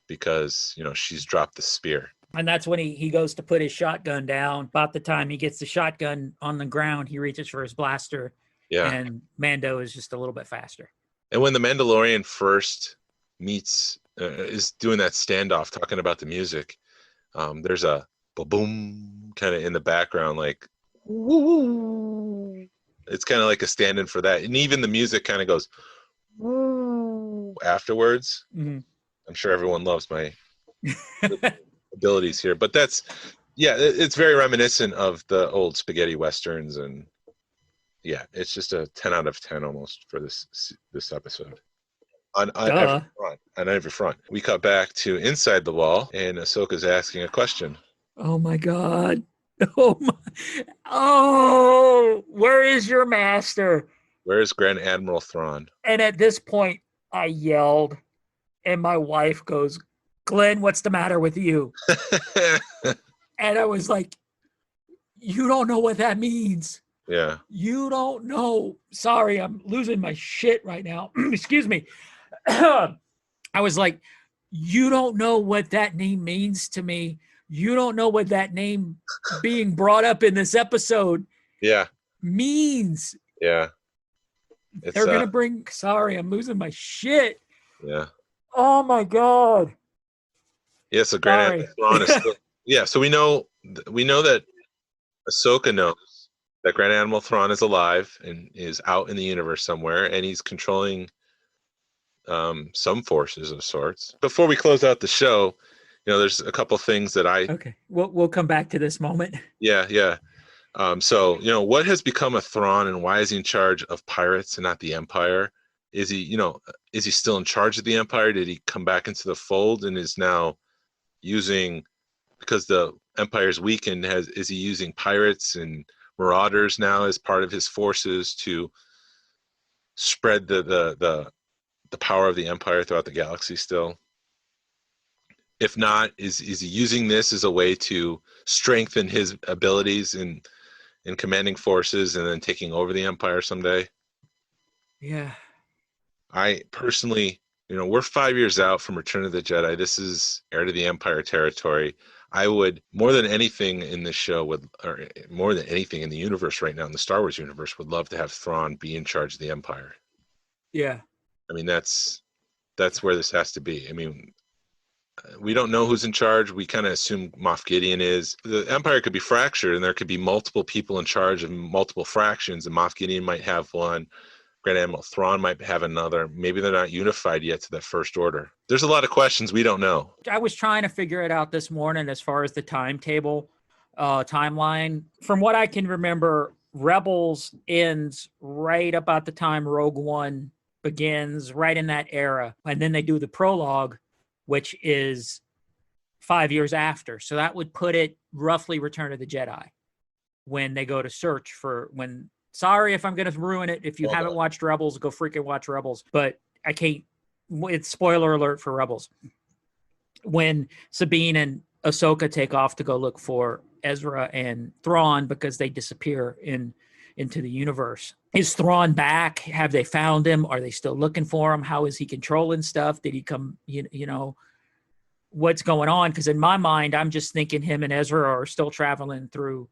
Speaker 5: because, she's dropped the spear.
Speaker 4: And that's when he goes to put his shotgun down. About the time he gets the shotgun on the ground, he reaches for his blaster.
Speaker 5: Yeah.
Speaker 4: And Mando is just a little bit faster.
Speaker 5: And when the Mandalorian first meets, is doing that standoff, talking about the music, there's a boom kind of in the background, like, woo. It's kind of like a stand-in for that. And even the music kind of goes woo afterwards. Mm-hmm. I'm sure everyone loves my abilities here. But it's very reminiscent of the old spaghetti westerns. And yeah, it's just a 10 out of 10 almost for this episode. On every front. We cut back to inside the wall, and Ahsoka's asking a question.
Speaker 4: Oh my God. Where is your master?
Speaker 5: Where is Grand Admiral Thrawn?
Speaker 4: And at this point, I yelled, and my wife goes, Glenn, what's the matter with you? And I was like, you don't know what that means.
Speaker 5: Yeah.
Speaker 4: You don't know. Sorry, I'm losing my shit right now. Excuse me. I was like, you don't know what that name means to me. You don't know what that name being brought up in this episode means.
Speaker 5: Yeah.
Speaker 4: They're going to bring, sorry, I'm losing my shit.
Speaker 5: Yeah.
Speaker 4: Oh my God.
Speaker 5: Yeah, so Grand Admiral Thrawn is still, so we know that Ahsoka knows that Grand Admiral Thrawn is alive and is out in the universe somewhere, and he's controlling some forces of sorts. Before we close out the show, there's a couple things that
Speaker 4: okay, we'll come back to this moment.
Speaker 5: Yeah. So what has become of Thrawn, and why is he in charge of pirates and not the Empire? Is he still in charge of the Empire? Did he come back into the fold and is now using, because the Empire's weakened, is he using pirates and marauders now as part of his forces to spread the power of the Empire throughout the galaxy still? If not, is he using this as a way to strengthen his abilities in commanding forces and then taking over the Empire someday?
Speaker 4: Yeah.
Speaker 5: I personally, we're 5 years out from Return of the Jedi. This is Heir to the Empire territory. I would, more than anything in this show, or more than anything in the universe right now, in the Star Wars universe, would love to have Thrawn be in charge of the Empire.
Speaker 4: Yeah.
Speaker 5: I mean, that's where this has to be. I mean, we don't know who's in charge. We kind of assume Moff Gideon is. The Empire could be fractured, and there could be multiple people in charge of multiple fractions, and Moff Gideon might have one. Grand Admiral Thrawn might have another. Maybe they're not unified yet to that First Order. There's a lot of questions we don't know.
Speaker 4: I was trying to figure it out this morning as far as the timetable, timeline. From what I can remember, Rebels ends right about the time Rogue One begins, right in that era. And then they do the prologue, which is 5 years after. So that would put it roughly Return of the Jedi, when they go to search for, when Sorry if I'm going to ruin it. If you
Speaker 5: Hold
Speaker 4: haven't
Speaker 5: on.
Speaker 4: watched Rebels, go freaking watch Rebels. But I can't. It's spoiler alert for Rebels. When Sabine and Ahsoka take off to go look for Ezra and Thrawn because they disappear into the universe. Is Thrawn back? Have they found him? Are they still looking for him? How is he controlling stuff? Did he come? You know what's going on? Because in my mind, I'm just thinking him and Ezra are still traveling through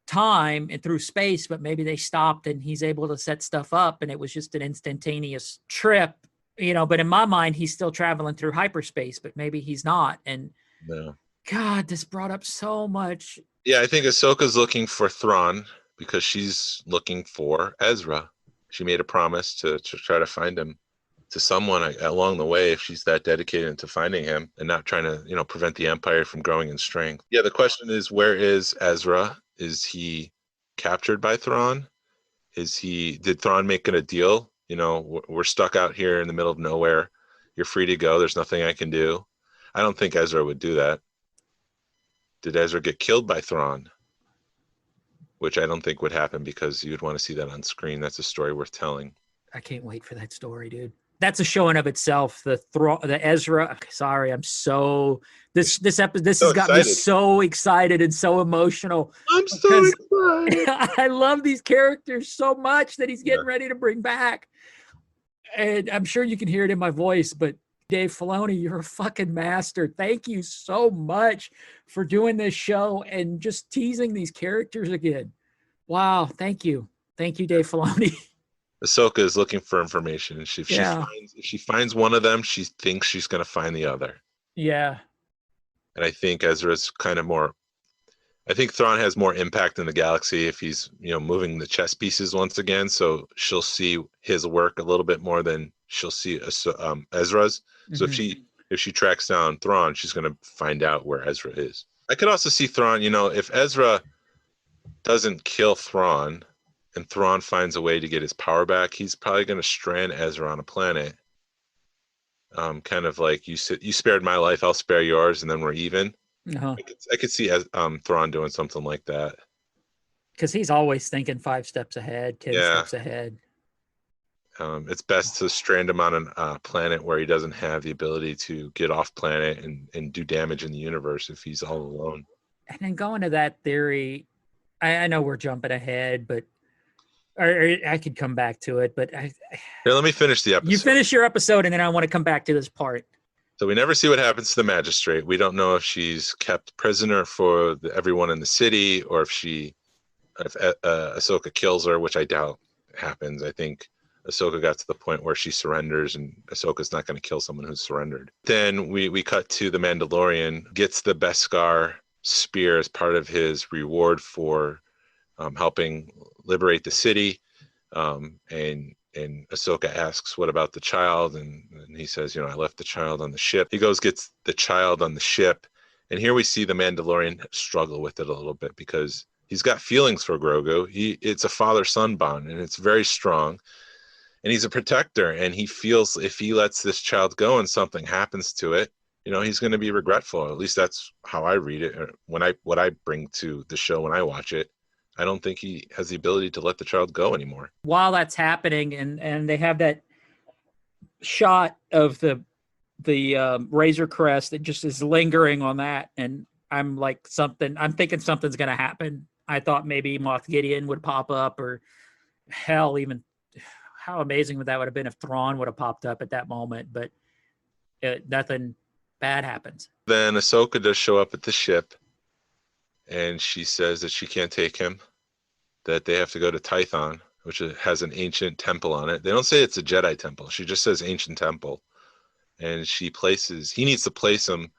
Speaker 4: time and through space, but maybe they stopped and he's able to set stuff up and it was just an instantaneous trip, but in my mind he's still traveling through hyperspace, but maybe he's not. And
Speaker 5: No.
Speaker 4: God, this brought up so much.
Speaker 5: Yeah, I think Ahsoka's looking for Thrawn because she's looking for Ezra. She made a promise to try to find him to someone along the way if she's that dedicated to finding him and not trying to, prevent the Empire from growing in strength. Yeah, the question is, where is Ezra? Is he captured by Thrawn? Did Thrawn make it a deal? We're stuck out here in the middle of nowhere. You're free to go. There's nothing I can do. I don't think Ezra would do that. Did Ezra get killed by Thrawn? Which I don't think would happen because you'd want to see that on screen. That's a story worth telling.
Speaker 4: I can't wait for that story, dude. That's a show in of itself. The Ezra. Sorry, I'm so this episode. This has got me so excited and so emotional.
Speaker 5: I'm so excited.
Speaker 4: I love these characters so much that he's getting ready to bring back, and I'm sure you can hear it in my voice. But Dave Filoni, you're a fucking master. Thank you so much for doing this show and just teasing these characters again. Wow, thank you, Dave Filoni.
Speaker 5: Ahsoka is looking for information. If she finds one of them, she thinks she's going to find the other.
Speaker 4: Yeah.
Speaker 5: And I think Ezra's kind of more. I think Thrawn has more impact in the galaxy if he's moving the chess pieces once again. So she'll see his work a little bit more than she'll see Ezra's. So if she tracks down Thrawn, she's going to find out where Ezra is. I could also see Thrawn. If Ezra doesn't kill Thrawn, and Thrawn finds a way to get his power back, he's probably going to strand Ezra on a planet. Kind of like you spared my life, I'll spare yours, and then we're even.
Speaker 4: Uh-huh.
Speaker 5: I could see Thrawn doing something like that.
Speaker 4: Because he's always thinking 5 steps ahead, 10 steps ahead.
Speaker 5: It's best to strand him on a planet where he doesn't have the ability to get off planet and do damage in the universe if he's all alone.
Speaker 4: And then going to that theory, I know we're jumping ahead, but or I could come back to it, but
Speaker 5: here, let me finish the episode.
Speaker 4: You finish your episode, and then I want to come back to this part.
Speaker 5: So we never see what happens to the magistrate. We don't know if she's kept prisoner for everyone in the city, or if Ahsoka kills her, which I doubt happens. I think Ahsoka got to the point where she surrenders, and Ahsoka's not going to kill someone who's surrendered. Then we cut to the Mandalorian gets the Beskar spear as part of his reward for helping liberate the city, and Ahsoka asks, what about the child? And he says, I left the child on the ship. He gets the child on the ship, and here we see the Mandalorian struggle with it a little bit because he's got feelings for Grogu. It's a father-son bond, and it's very strong, and he's a protector, and he feels if he lets this child go and something happens to it, he's going to be regretful. At least that's how I read it. What I bring to the show when I watch it. I don't think he has the ability to let the child go anymore. While
Speaker 4: that's happening, and they have that shot of the Razor Crest that just is lingering on that, and I'm thinking something's going to happen. I thought maybe Moff Gideon would pop up, or hell, even how amazing would that have been if Thrawn would have popped up at that moment, but nothing bad happens.
Speaker 5: Then Ahsoka does show up at the ship, and she says that she can't take him, that they have to go to Tython, which has an ancient temple on it. They don't say it's a Jedi temple. She just says ancient temple. And he needs to place him,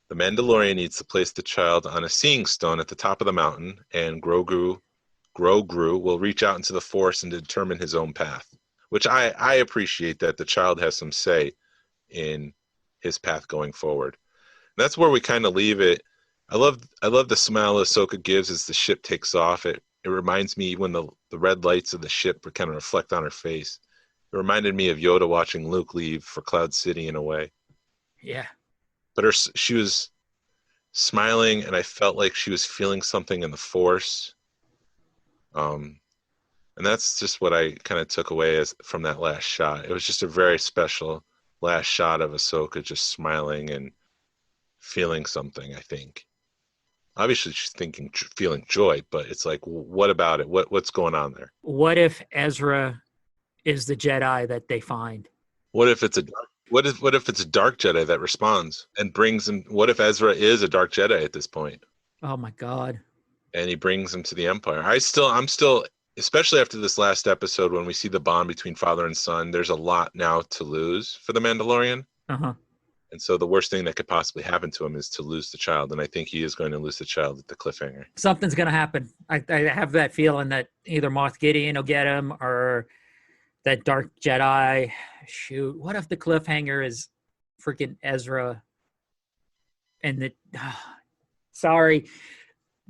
Speaker 5: the Mandalorian needs to place the child on a seeing stone at the top of the mountain, and Grogu will reach out into the Force and determine his own path, which I appreciate that the child has some say in his path going forward. And that's where we kind of leave it. I love the smile Ahsoka gives as the ship takes off. It reminds me when the red lights of the ship kind of reflect on her face. It reminded me of Yoda watching Luke leave for Cloud City in a way.
Speaker 4: Yeah.
Speaker 5: But she was smiling, and I felt like she was feeling something in the Force. And that's just what I kind of took away from that last shot. It was just a very special last shot of Ahsoka just smiling and feeling something, I think. Obviously she's feeling joy, but it's like, what about it? What's going on there?
Speaker 4: What if Ezra is the Jedi that they find?
Speaker 5: What if it's a dark Jedi that responds and brings him? What if Ezra is a dark Jedi at this point?
Speaker 4: Oh my God.
Speaker 5: And he brings him to the Empire. I'm still, especially after this last episode, when we see the bond between father and son, there's a lot now to lose for the Mandalorian.
Speaker 4: Uh-huh.
Speaker 5: And so the worst thing that could possibly happen to him is to lose the child. And I think he is going to lose the child at the cliffhanger.
Speaker 4: Something's going to happen. I have that feeling that either Moff Gideon will get him or that dark Jedi. Shoot. What if the cliffhanger is freaking Ezra and sorry.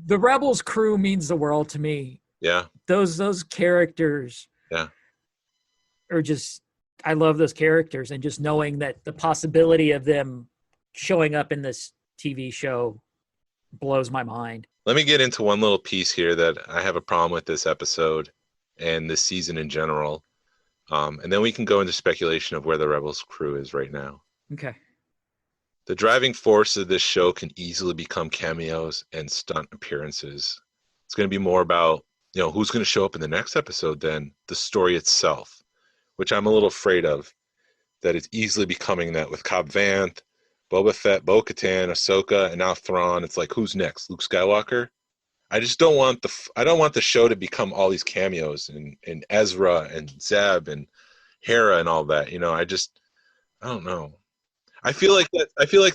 Speaker 4: The Rebels crew means the world to me.
Speaker 5: Yeah.
Speaker 4: Those characters.
Speaker 5: Yeah.
Speaker 4: Are just, I love those characters, and just knowing that the possibility of them showing up in this TV show blows my mind.
Speaker 5: Let me get into one little piece here that I have a problem with this episode and this season in general. And then we can go into speculation of where the Rebels crew is right now.
Speaker 4: Okay.
Speaker 5: The driving force of this show can easily become cameos and stunt appearances. It's going to be more about, who's going to show up in the next episode than the story itself, which I'm a little afraid of, that it's easily becoming that with Cobb Vanth, Boba Fett, Bo-Katan, Ahsoka, and now Thrawn. It's like, who's next? Luke Skywalker? I just don't want the show to become all these cameos and Ezra and Zeb and Hera and all that. I don't know. I feel like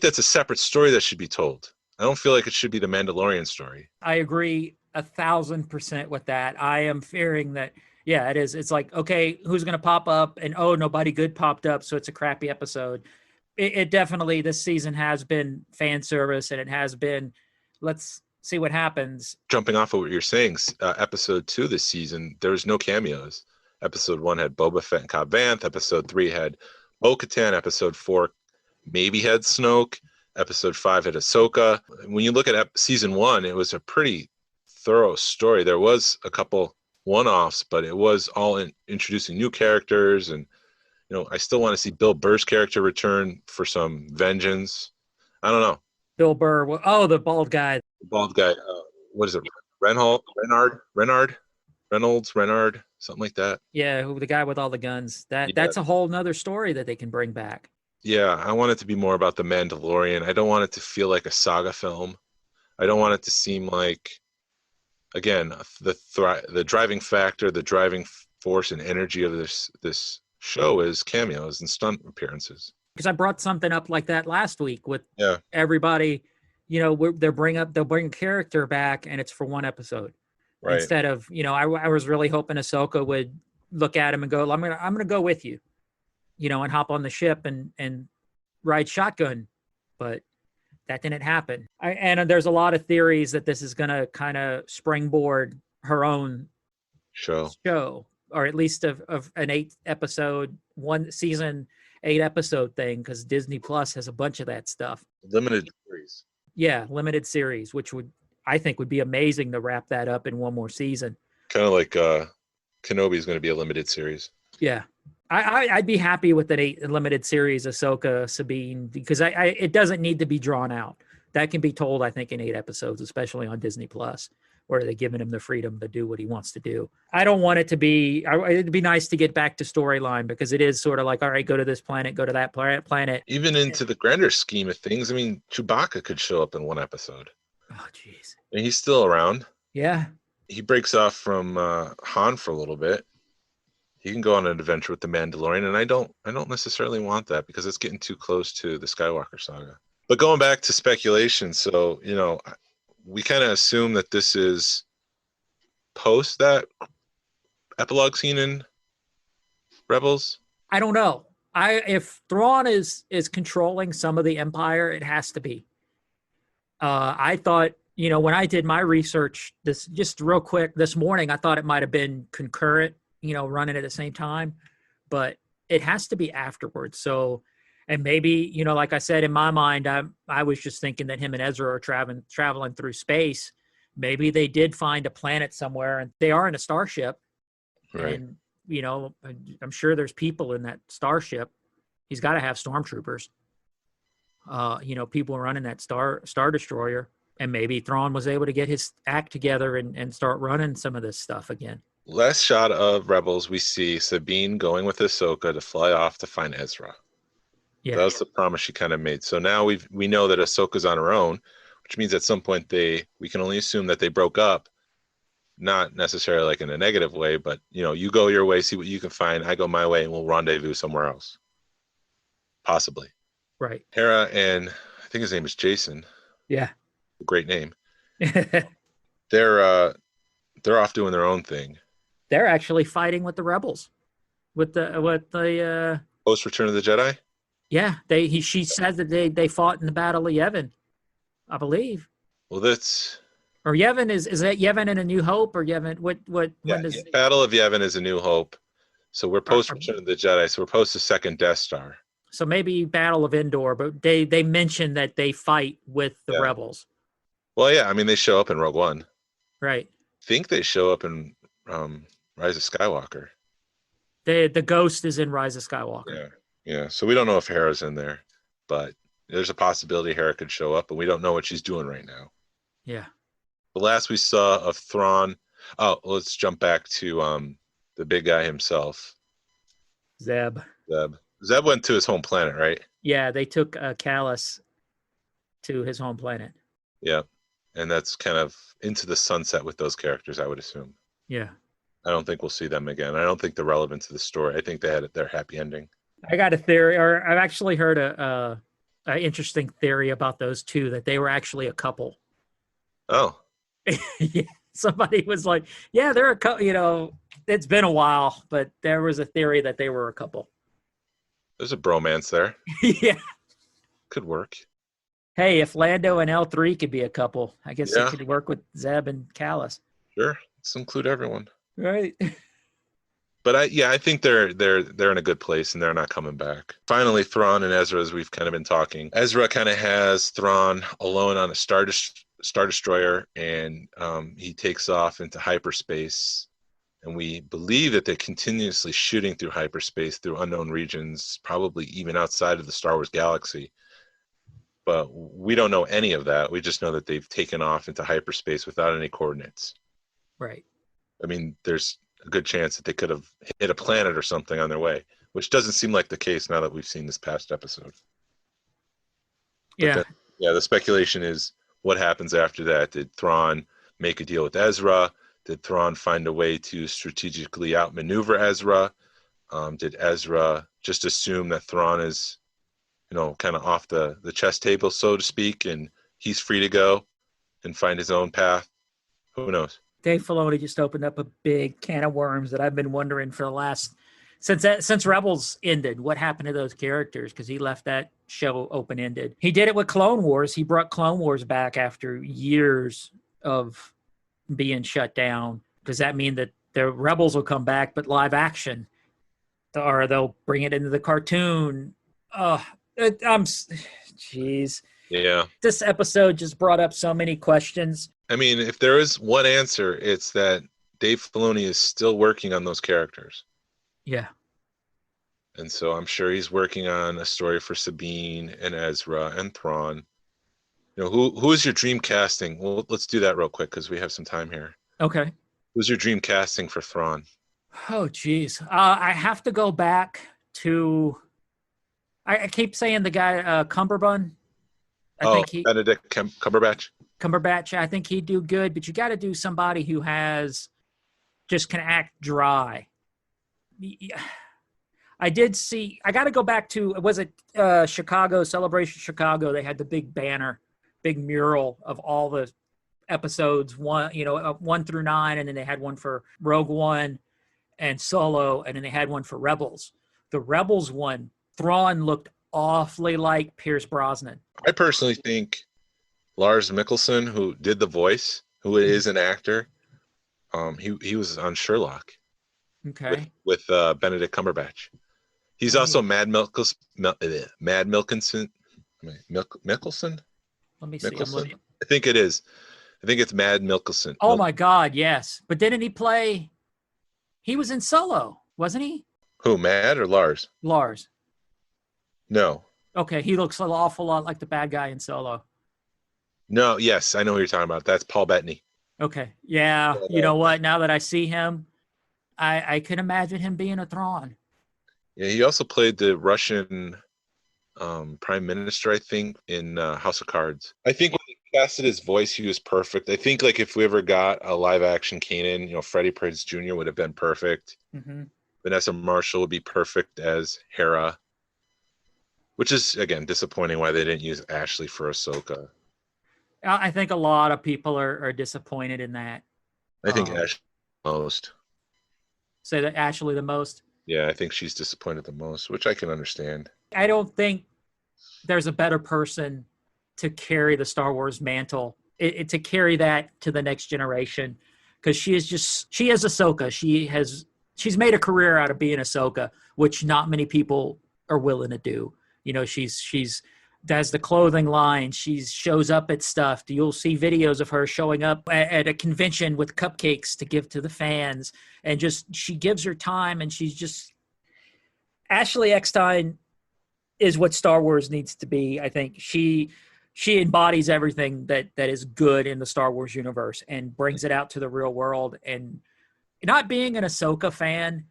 Speaker 5: that's a separate story that should be told. I don't feel like it should be the Mandalorian story.
Speaker 4: I agree 1,000% with that. I am fearing that, yeah, it is. It's like, okay, who's going to pop up? And, oh, nobody good popped up, so it's a crappy episode. It definitely, this season has been fan service, and it has been, let's see what happens.
Speaker 5: Jumping off of what you're saying, episode 2 this season, there's no cameos. Episode 1 had Boba Fett and Cobb Vanth. Episode 3 had Bo-Katan. Episode 4 maybe had Snoke. Episode 5 had Ahsoka. When you look at season 1, it was a pretty thorough story. There was a couple one-offs, but it was all introducing new characters. And, I still want to see Bill Burr's character return for some vengeance. I don't know.
Speaker 4: Bill Burr. The bald guy.
Speaker 5: The bald guy. What is it? Renard, something like that.
Speaker 4: Yeah, the guy with all the guns. That's a whole nother story that they can bring back.
Speaker 5: Yeah, I want it to be more about the Mandalorian. I don't want it to feel like a saga film. I don't want it to seem like, again, the driving factor, the driving force and energy of this show is cameos and stunt appearances.
Speaker 4: Because I brought something up like that last week with everybody. They'll bring a character back, and it's for one episode. Right. Instead of, I was really hoping Ahsoka would look at him and go, I'm gonna go with you, and hop on the ship and ride shotgun, but that didn't happen. And there's a lot of theories that this is gonna kind of springboard her own show, or at least of an 8-episode, 1 season, 8-episode thing, because Disney Plus has a bunch of that stuff.
Speaker 5: Limited series.
Speaker 4: Yeah, limited series, which I think would be amazing to wrap that up in one more season.
Speaker 5: Kind of like Kenobi is going to be a limited series.
Speaker 4: Yeah. I'd be happy with an 8 limited series, Ahsoka, Sabine, because it doesn't need to be drawn out. That can be told, I think, in 8 episodes, especially on Disney Plus, where they're giving him the freedom to do what he wants to do. I don't want it to be, it'd be nice to get back to storyline, because it is sort of like, all right, go to this planet, go to that planet. Even
Speaker 5: into the grander scheme of things, I mean, Chewbacca could show up in 1 episode.
Speaker 4: Oh, jeez.
Speaker 5: And he's still around.
Speaker 4: Yeah.
Speaker 5: He breaks off from Han for a little bit. He can go on an adventure with the Mandalorian, and I don't necessarily want that, because it's getting too close to the Skywalker saga. But going back to speculation, so we kind of assume that this is post that epilogue scene in Rebels.
Speaker 4: I don't know. If Thrawn is controlling some of the Empire, it has to be. I thought, when I did my research, this just real quick this morning, I thought it might have been concurrent, running at the same time, but it has to be afterwards. So, and maybe, like I said, in my mind, I was just thinking that him and Ezra are traveling through space. Maybe they did find a planet somewhere, and they are in a starship,
Speaker 5: Right.
Speaker 4: And, I'm sure there's people in that starship. He's got to have stormtroopers. People running that Star Destroyer. And maybe Thrawn was able to get his act together and start running some of this stuff again.
Speaker 5: Last shot of Rebels, we see Sabine going with Ahsoka to fly off to find Ezra.
Speaker 4: Yeah.
Speaker 5: That was the promise she kind of made. So now we know that Ahsoka's on her own, which means at some point we can only assume that they broke up, not necessarily like in a negative way, but you go your way, see what you can find. I go my way, and we'll rendezvous somewhere else. Possibly.
Speaker 4: Right.
Speaker 5: Hera and I think his name is Jason.
Speaker 4: Yeah.
Speaker 5: Great name. They're off doing their own thing.
Speaker 4: They're actually fighting with the rebels. With the
Speaker 5: Post Return of the Jedi?
Speaker 4: Yeah, she said that they fought in the Battle of Yavin, I believe.
Speaker 5: Well, that's
Speaker 4: or Yavin is that Yavin in A New Hope or Yavin when does
Speaker 5: Battle of Yavin is A New Hope. So we're post Return of the Jedi, so we're post the second Death Star.
Speaker 4: So maybe Battle of Endor, but they mentioned that they fight with the rebels.
Speaker 5: Well, yeah, I mean they show up in Rogue One.
Speaker 4: Right.
Speaker 5: I think they show up in Rise of Skywalker.
Speaker 4: The ghost is in Rise of Skywalker.
Speaker 5: Yeah. So we don't know if Hera's in there, but there's a possibility Hera could show up, and we don't know what she's doing right now.
Speaker 4: Yeah.
Speaker 5: The last we saw of Thrawn. Oh, let's jump back to the big guy himself.
Speaker 4: Zeb
Speaker 5: went to his home planet, right?
Speaker 4: Yeah, they took Callus to his home planet.
Speaker 5: Yeah, and that's kind of into the sunset with those characters, I would assume.
Speaker 4: Yeah.
Speaker 5: I don't think we'll see them again. I don't think they're relevant to the story. I think they had their happy ending.
Speaker 4: I got a theory, or I've actually heard an interesting theory about those two, that they were actually a couple.
Speaker 5: Oh.
Speaker 4: Yeah. Somebody was like, yeah, they're a couple, it's been a while, but there was a theory that they were a couple.
Speaker 5: There's a bromance there.
Speaker 4: Yeah.
Speaker 5: Could work.
Speaker 4: Hey, if Lando and L3 could be a couple, I guess they could work with Zeb and Callus.
Speaker 5: Sure. Let's include everyone.
Speaker 4: Right.
Speaker 5: But I think they're in a good place and they're not coming back. Finally, Thrawn and Ezra, as we've kind of been talking. Ezra kind of has Thrawn alone on a Star Destroyer, and he takes off into hyperspace. And we believe that they're continuously shooting through hyperspace, through unknown regions, probably even outside of the Star Wars galaxy. But we don't know any of that. We just know that they've taken off into hyperspace without any coordinates.
Speaker 4: Right.
Speaker 5: I mean, there's a good chance that they could have hit a planet or something on their way, which doesn't seem like the case now that we've seen this past episode. But the speculation is what happens after that. Did Thrawn make a deal with Ezra? Did Thrawn find a way to strategically outmaneuver Ezra? Did Ezra just assume that Thrawn is, kind of off the chess table, so to speak, and he's free to go and find his own path? Who knows?
Speaker 4: Dave Filoni just opened up a big can of worms that I've been wondering for the last since Rebels ended. What happened to those characters? Because he left that show open-ended. He did it with Clone Wars. He brought Clone Wars back after years of being shut down. Does that mean that the Rebels will come back, but live action, or they'll bring it into the cartoon? Jeez.
Speaker 5: Yeah.
Speaker 4: This episode just brought up so many questions.
Speaker 5: I mean, if there is one answer, it's that Dave Filoni is still working on those characters.
Speaker 4: Yeah.
Speaker 5: And so I'm sure he's working on a story for Sabine and Ezra and Thrawn. Who is your dream casting? Well, let's do that real quick because we have some time here.
Speaker 4: Okay.
Speaker 5: Who's your dream casting for Thrawn?
Speaker 4: Oh, geez. I have to go back to... I keep saying the guy, Cumberbund.
Speaker 5: Benedict Cumberbatch?
Speaker 4: Cumberbatch, I think he'd do good, but you got to do somebody who just can act dry. I got to go back to, was it Chicago, Celebration Chicago? They had the big banner, big mural of all the episodes, 1 through 9, and then they had one for Rogue One and Solo, and then they had one for Rebels. The Rebels one, Thrawn looked awfully like Pierce Brosnan.
Speaker 5: I personally think Lars Mikkelsen, who did the voice, who is an actor, he was on Sherlock.
Speaker 4: Okay.
Speaker 5: With Benedict Cumberbatch. He's also Mad Milkinson. Mikkelsen?
Speaker 4: Let me see.
Speaker 5: Mikkelsen? I think it is. I think it's Mad Mikkelsen.
Speaker 4: Oh my God, yes. But didn't he play He was in Solo, wasn't he?
Speaker 5: Who, Mad or Lars?
Speaker 4: Lars.
Speaker 5: No.
Speaker 4: Okay, he looks an awful lot like the bad guy in Solo.
Speaker 5: No, yes, I know what you're talking about. That's Paul Bettany.
Speaker 4: Okay, yeah. You know what? Now that I see him, I can imagine him being a Thrawn.
Speaker 5: Yeah, he also played the Russian prime minister, I think, in House of Cards. I think when he casted his voice, he was perfect. I think like if we ever got a live action Kanan, Freddie Prinze Jr. would have been perfect.
Speaker 4: Mm-hmm.
Speaker 5: Vanessa Marshall would be perfect as Hera, which is, again, disappointing why they didn't use Ashley for Ahsoka.
Speaker 4: I think a lot of people are disappointed in that.
Speaker 5: I think Ashley the most.
Speaker 4: Say that Ashley the most.
Speaker 5: Yeah, I think she's disappointed the most, which I can understand.
Speaker 4: I don't think there's a better person to carry the Star Wars mantle, to carry that to the next generation, because she is Ahsoka. She's made a career out of being Ahsoka, which not many people are willing to do. She's has the clothing line. She shows up at stuff. You'll see videos of her showing up at a convention with cupcakes to give to the fans, and she gives her time. And she's just Ashley Eckstein is what Star Wars needs to be. I think she embodies everything that is good in the Star Wars universe and brings it out to the real world. And not being an Ahsoka fan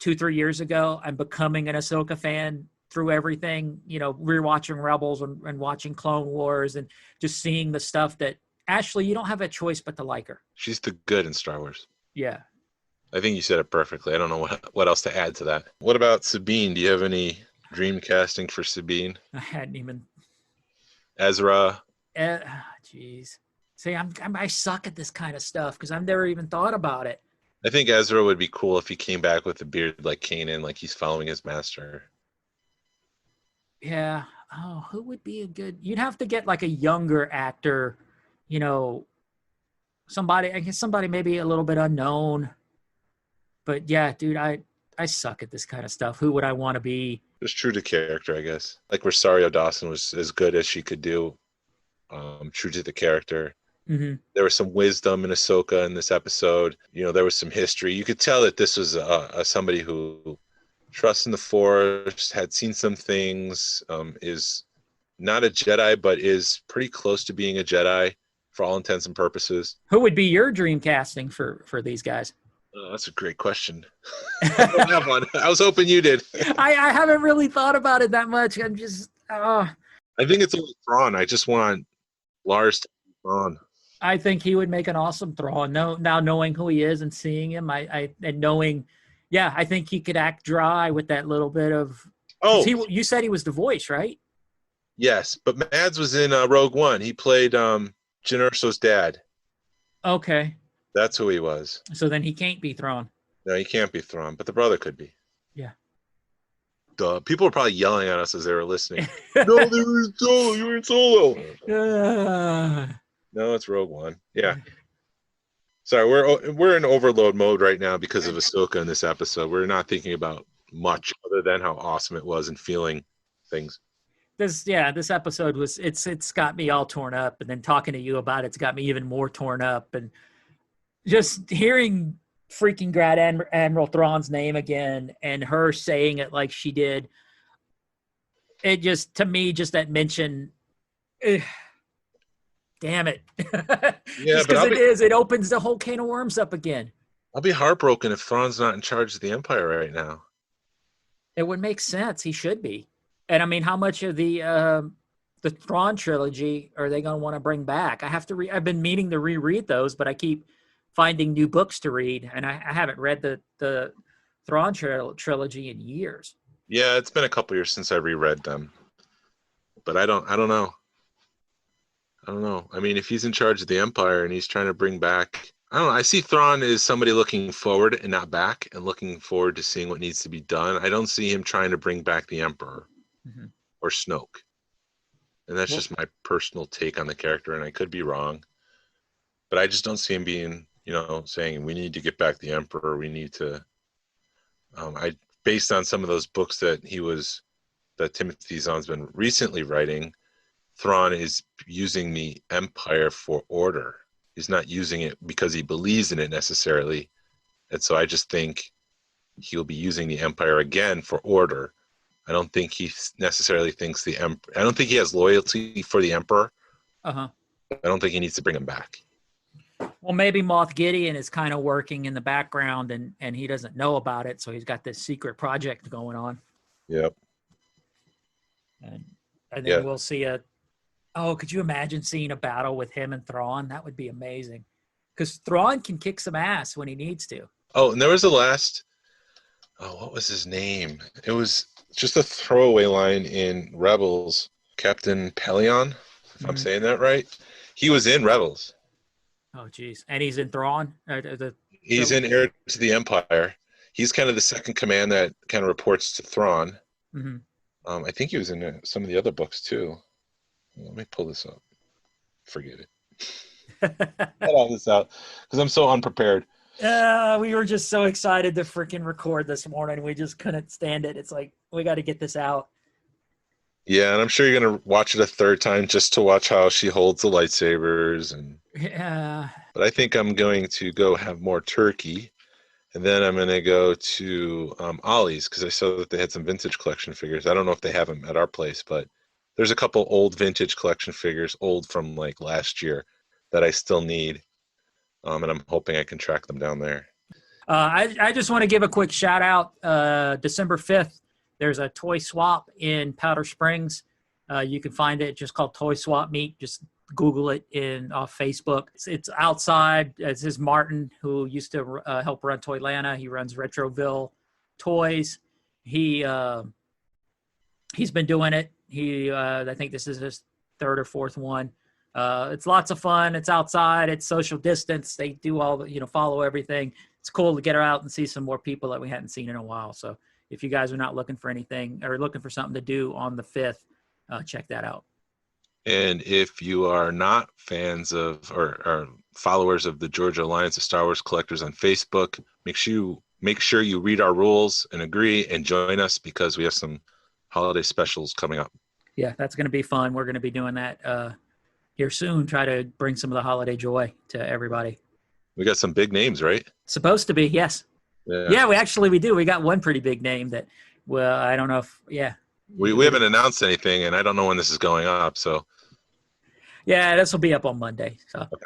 Speaker 4: 2-3 years ago, I'm becoming an Ahsoka fan through everything, rewatching Rebels and watching Clone Wars and just seeing the stuff that Ashley, you don't have a choice but to like her.
Speaker 5: She's the good in Star Wars.
Speaker 4: Yeah.
Speaker 5: I think you said it perfectly. I don't know what else to add to that. What about Sabine? Do you have any dream casting for Sabine?
Speaker 4: I hadn't even.
Speaker 5: Ezra.
Speaker 4: Jeez. See, I suck at this kind of stuff because I've never even thought about it.
Speaker 5: I think Ezra would be cool if he came back with a beard like Kanan, like he's following his master.
Speaker 4: Yeah. Oh, who would be a good? You'd have to get like a younger actor, somebody. I guess somebody maybe a little bit unknown. But yeah, dude, I suck at this kind of stuff. Who would I want to be?
Speaker 5: Just true to character, I guess. Like Rosario Dawson was as good as she could do, true to the character.
Speaker 4: Mm-hmm.
Speaker 5: There was some wisdom in Ahsoka in this episode. There was some history. You could tell that this was somebody who trusts in the Force, had seen some things, is not a Jedi, but is pretty close to being a Jedi for all intents and purposes.
Speaker 4: Who would be your dream casting for these guys?
Speaker 5: That's a great question. I don't have one. I was hoping you did.
Speaker 4: I haven't really thought about it that much. I'm just.
Speaker 5: I think it's only Thrawn. I just want Lars to be Thrawn.
Speaker 4: I think he would make an awesome Thrawn. Now knowing who he is and seeing him, and knowing, yeah, I think he could act dry with that little bit of. Oh, you said he was the voice, right?
Speaker 5: Yes, but Mads was in Rogue One. He played Jyn Erso's dad.
Speaker 4: Okay.
Speaker 5: That's who he was.
Speaker 4: So then he can't be Thrawn.
Speaker 5: No, he can't be Thrawn, but the brother could be.
Speaker 4: Yeah.
Speaker 5: Duh. People were probably yelling at us as they were listening. No, they were in Solo. You were in Solo. No, it's Rogue One. Yeah. Sorry, we're in overload mode right now because of Ahsoka in this episode. We're not thinking about much other than how awesome it was and feeling things.
Speaker 4: This episode was it's got me all torn up, and then talking to you about it's got me even more torn up, and just hearing freaking Grand Admiral Thrawn's name again and her saying it like she did. It just, to me, just that mention, damn it.
Speaker 5: Yeah,
Speaker 4: because it opens the whole can of worms up again.
Speaker 5: I'll be heartbroken if Thrawn's not in charge of the Empire right now.
Speaker 4: It would make sense. He should be. And I mean, how much of the Thrawn trilogy are they going to want to bring back? I've been meaning to reread those, but I keep finding new books to read, and I haven't read the Thrawn trilogy in years.
Speaker 5: Yeah, it's been a couple years since I reread them, but I don't know. I mean, if he's in charge of the Empire and he's trying to bring back, I don't know. I see Thrawn as somebody looking forward and not back, and looking forward to seeing what needs to be done. I don't see him trying to bring back the Emperor or Snoke, and that's just my personal take on the character, and I could be wrong, but I just don't see him being, saying we need to get back the Emperor. We need to. Based on some of those books that Timothy Zahn's been recently writing, Thrawn is using the Empire for order. He's not using it because he believes in it necessarily And so I just think he'll be using the Empire again for order. I don't think he necessarily thinks I don't think he has loyalty for the Emperor.
Speaker 4: Uh-huh.
Speaker 5: I don't think he needs to bring him back.
Speaker 4: Well, maybe Moff Gideon is kind of working in the background and he doesn't know about it. So he's got this secret project going on.
Speaker 5: Yep.
Speaker 4: And then we'll see could you imagine seeing a battle with him and Thrawn? That would be amazing. Because Thrawn can kick some ass when he needs to.
Speaker 5: Oh, and there was what was his name? It was just a throwaway line in Rebels. Captain Pelion, if I'm saying that right. He was in Rebels.
Speaker 4: Oh, geez. And he's in Thrawn?
Speaker 5: He's in Heir to the Empire. He's kind of the second command that kind of reports to Thrawn.
Speaker 4: Mm-hmm.
Speaker 5: I think he was in some of the other books, too. Let me pull this up. Forget it. Cut all this out because I'm so unprepared.
Speaker 4: We were just so excited to freaking record this morning. We just couldn't stand it. It's like, we got to get this out.
Speaker 5: Yeah, and I'm sure you're going to watch it a third time just to watch how she holds the lightsabers.
Speaker 4: Yeah.
Speaker 5: But I think I'm going to go have more turkey. And then I'm going to go to Ollie's because I saw that they had some vintage collection figures. I don't know if they have them at our place, but there's a couple old vintage collection figures, old from like last year, that I still need. And I'm hoping I can track them down there.
Speaker 4: I just want to give a quick shout out. December 5th, there's a toy swap in Powder Springs. You can find it just called Toy Swap Meet. Just Google it off Facebook. It's outside. This is Martin, who used to help run Toylanta. He runs Retroville Toys. He's been doing it. I think this is his third or fourth one. It's lots of fun. It's outside. It's social distance. They do all follow everything. It's cool to get out and see some more people that we hadn't seen in a while. So if you guys are not looking for anything or looking for something to do on the 5th, check that out.
Speaker 5: And if you are not fans of or followers of the Georgia Alliance of Star Wars Collectors on Facebook, make sure you read our rules and agree and join us because we have some holiday specials coming up.
Speaker 4: Yeah, that's going to be fun. We're going to be doing that here soon. Try to bring some of the holiday joy to everybody.
Speaker 5: We got some big names, right?
Speaker 4: Supposed to be, yes. Yeah, we do. We got one pretty big name that, well, I don't know if, yeah.
Speaker 5: We haven't announced anything, and I don't know when this is going up, so.
Speaker 4: Yeah, this will be up on Monday. So,
Speaker 5: okay.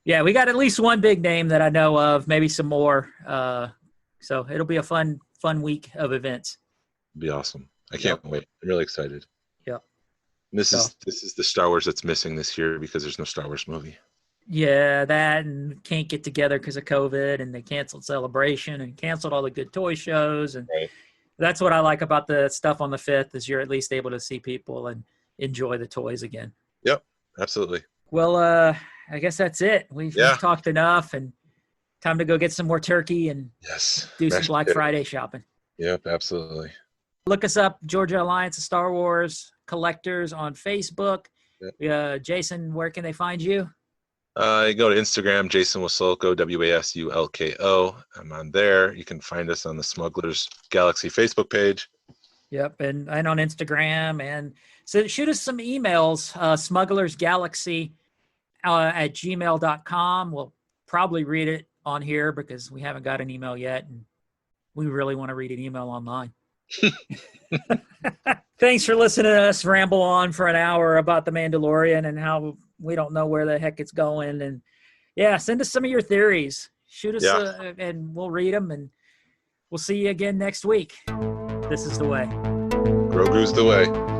Speaker 4: Yeah, we got at least one big name that I know of, maybe some more. So it'll be a fun week of events.
Speaker 5: It'll be awesome. I can't wait. I'm really excited.
Speaker 4: Yep.
Speaker 5: This is the Star Wars that's missing this year because there's no Star Wars movie.
Speaker 4: Yeah, that and can't get together because of COVID, and they canceled Celebration and canceled all the good toy shows. And
Speaker 5: right.
Speaker 4: That's what I like about the stuff on the 5th is you're at least able to see people and enjoy the toys again.
Speaker 5: Yep, absolutely.
Speaker 4: Well, I guess that's it. We've talked enough, and time to go get some more turkey and do some Black Friday shopping. Yep,
Speaker 5: absolutely.
Speaker 4: Look us up, Georgia Alliance of Star Wars Collectors on Facebook. Yep. Jason, where can they find you?
Speaker 5: You go to Instagram, Jason Wasulko, Wasulko. I'm on there. You can find us on the Smugglers Galaxy Facebook page.
Speaker 4: Yep, and on Instagram. And so shoot us some emails, smugglersgalaxy at gmail.com. We'll probably read it on here because we haven't got an email yet, and we really want to read an email online. Thanks for listening to us ramble on for an hour about the Mandalorian and how we don't know where the heck it's going. And send us some of your theories. Shoot us and we'll read them, and we'll see you again next week. This is the way.
Speaker 5: Grogu's the way.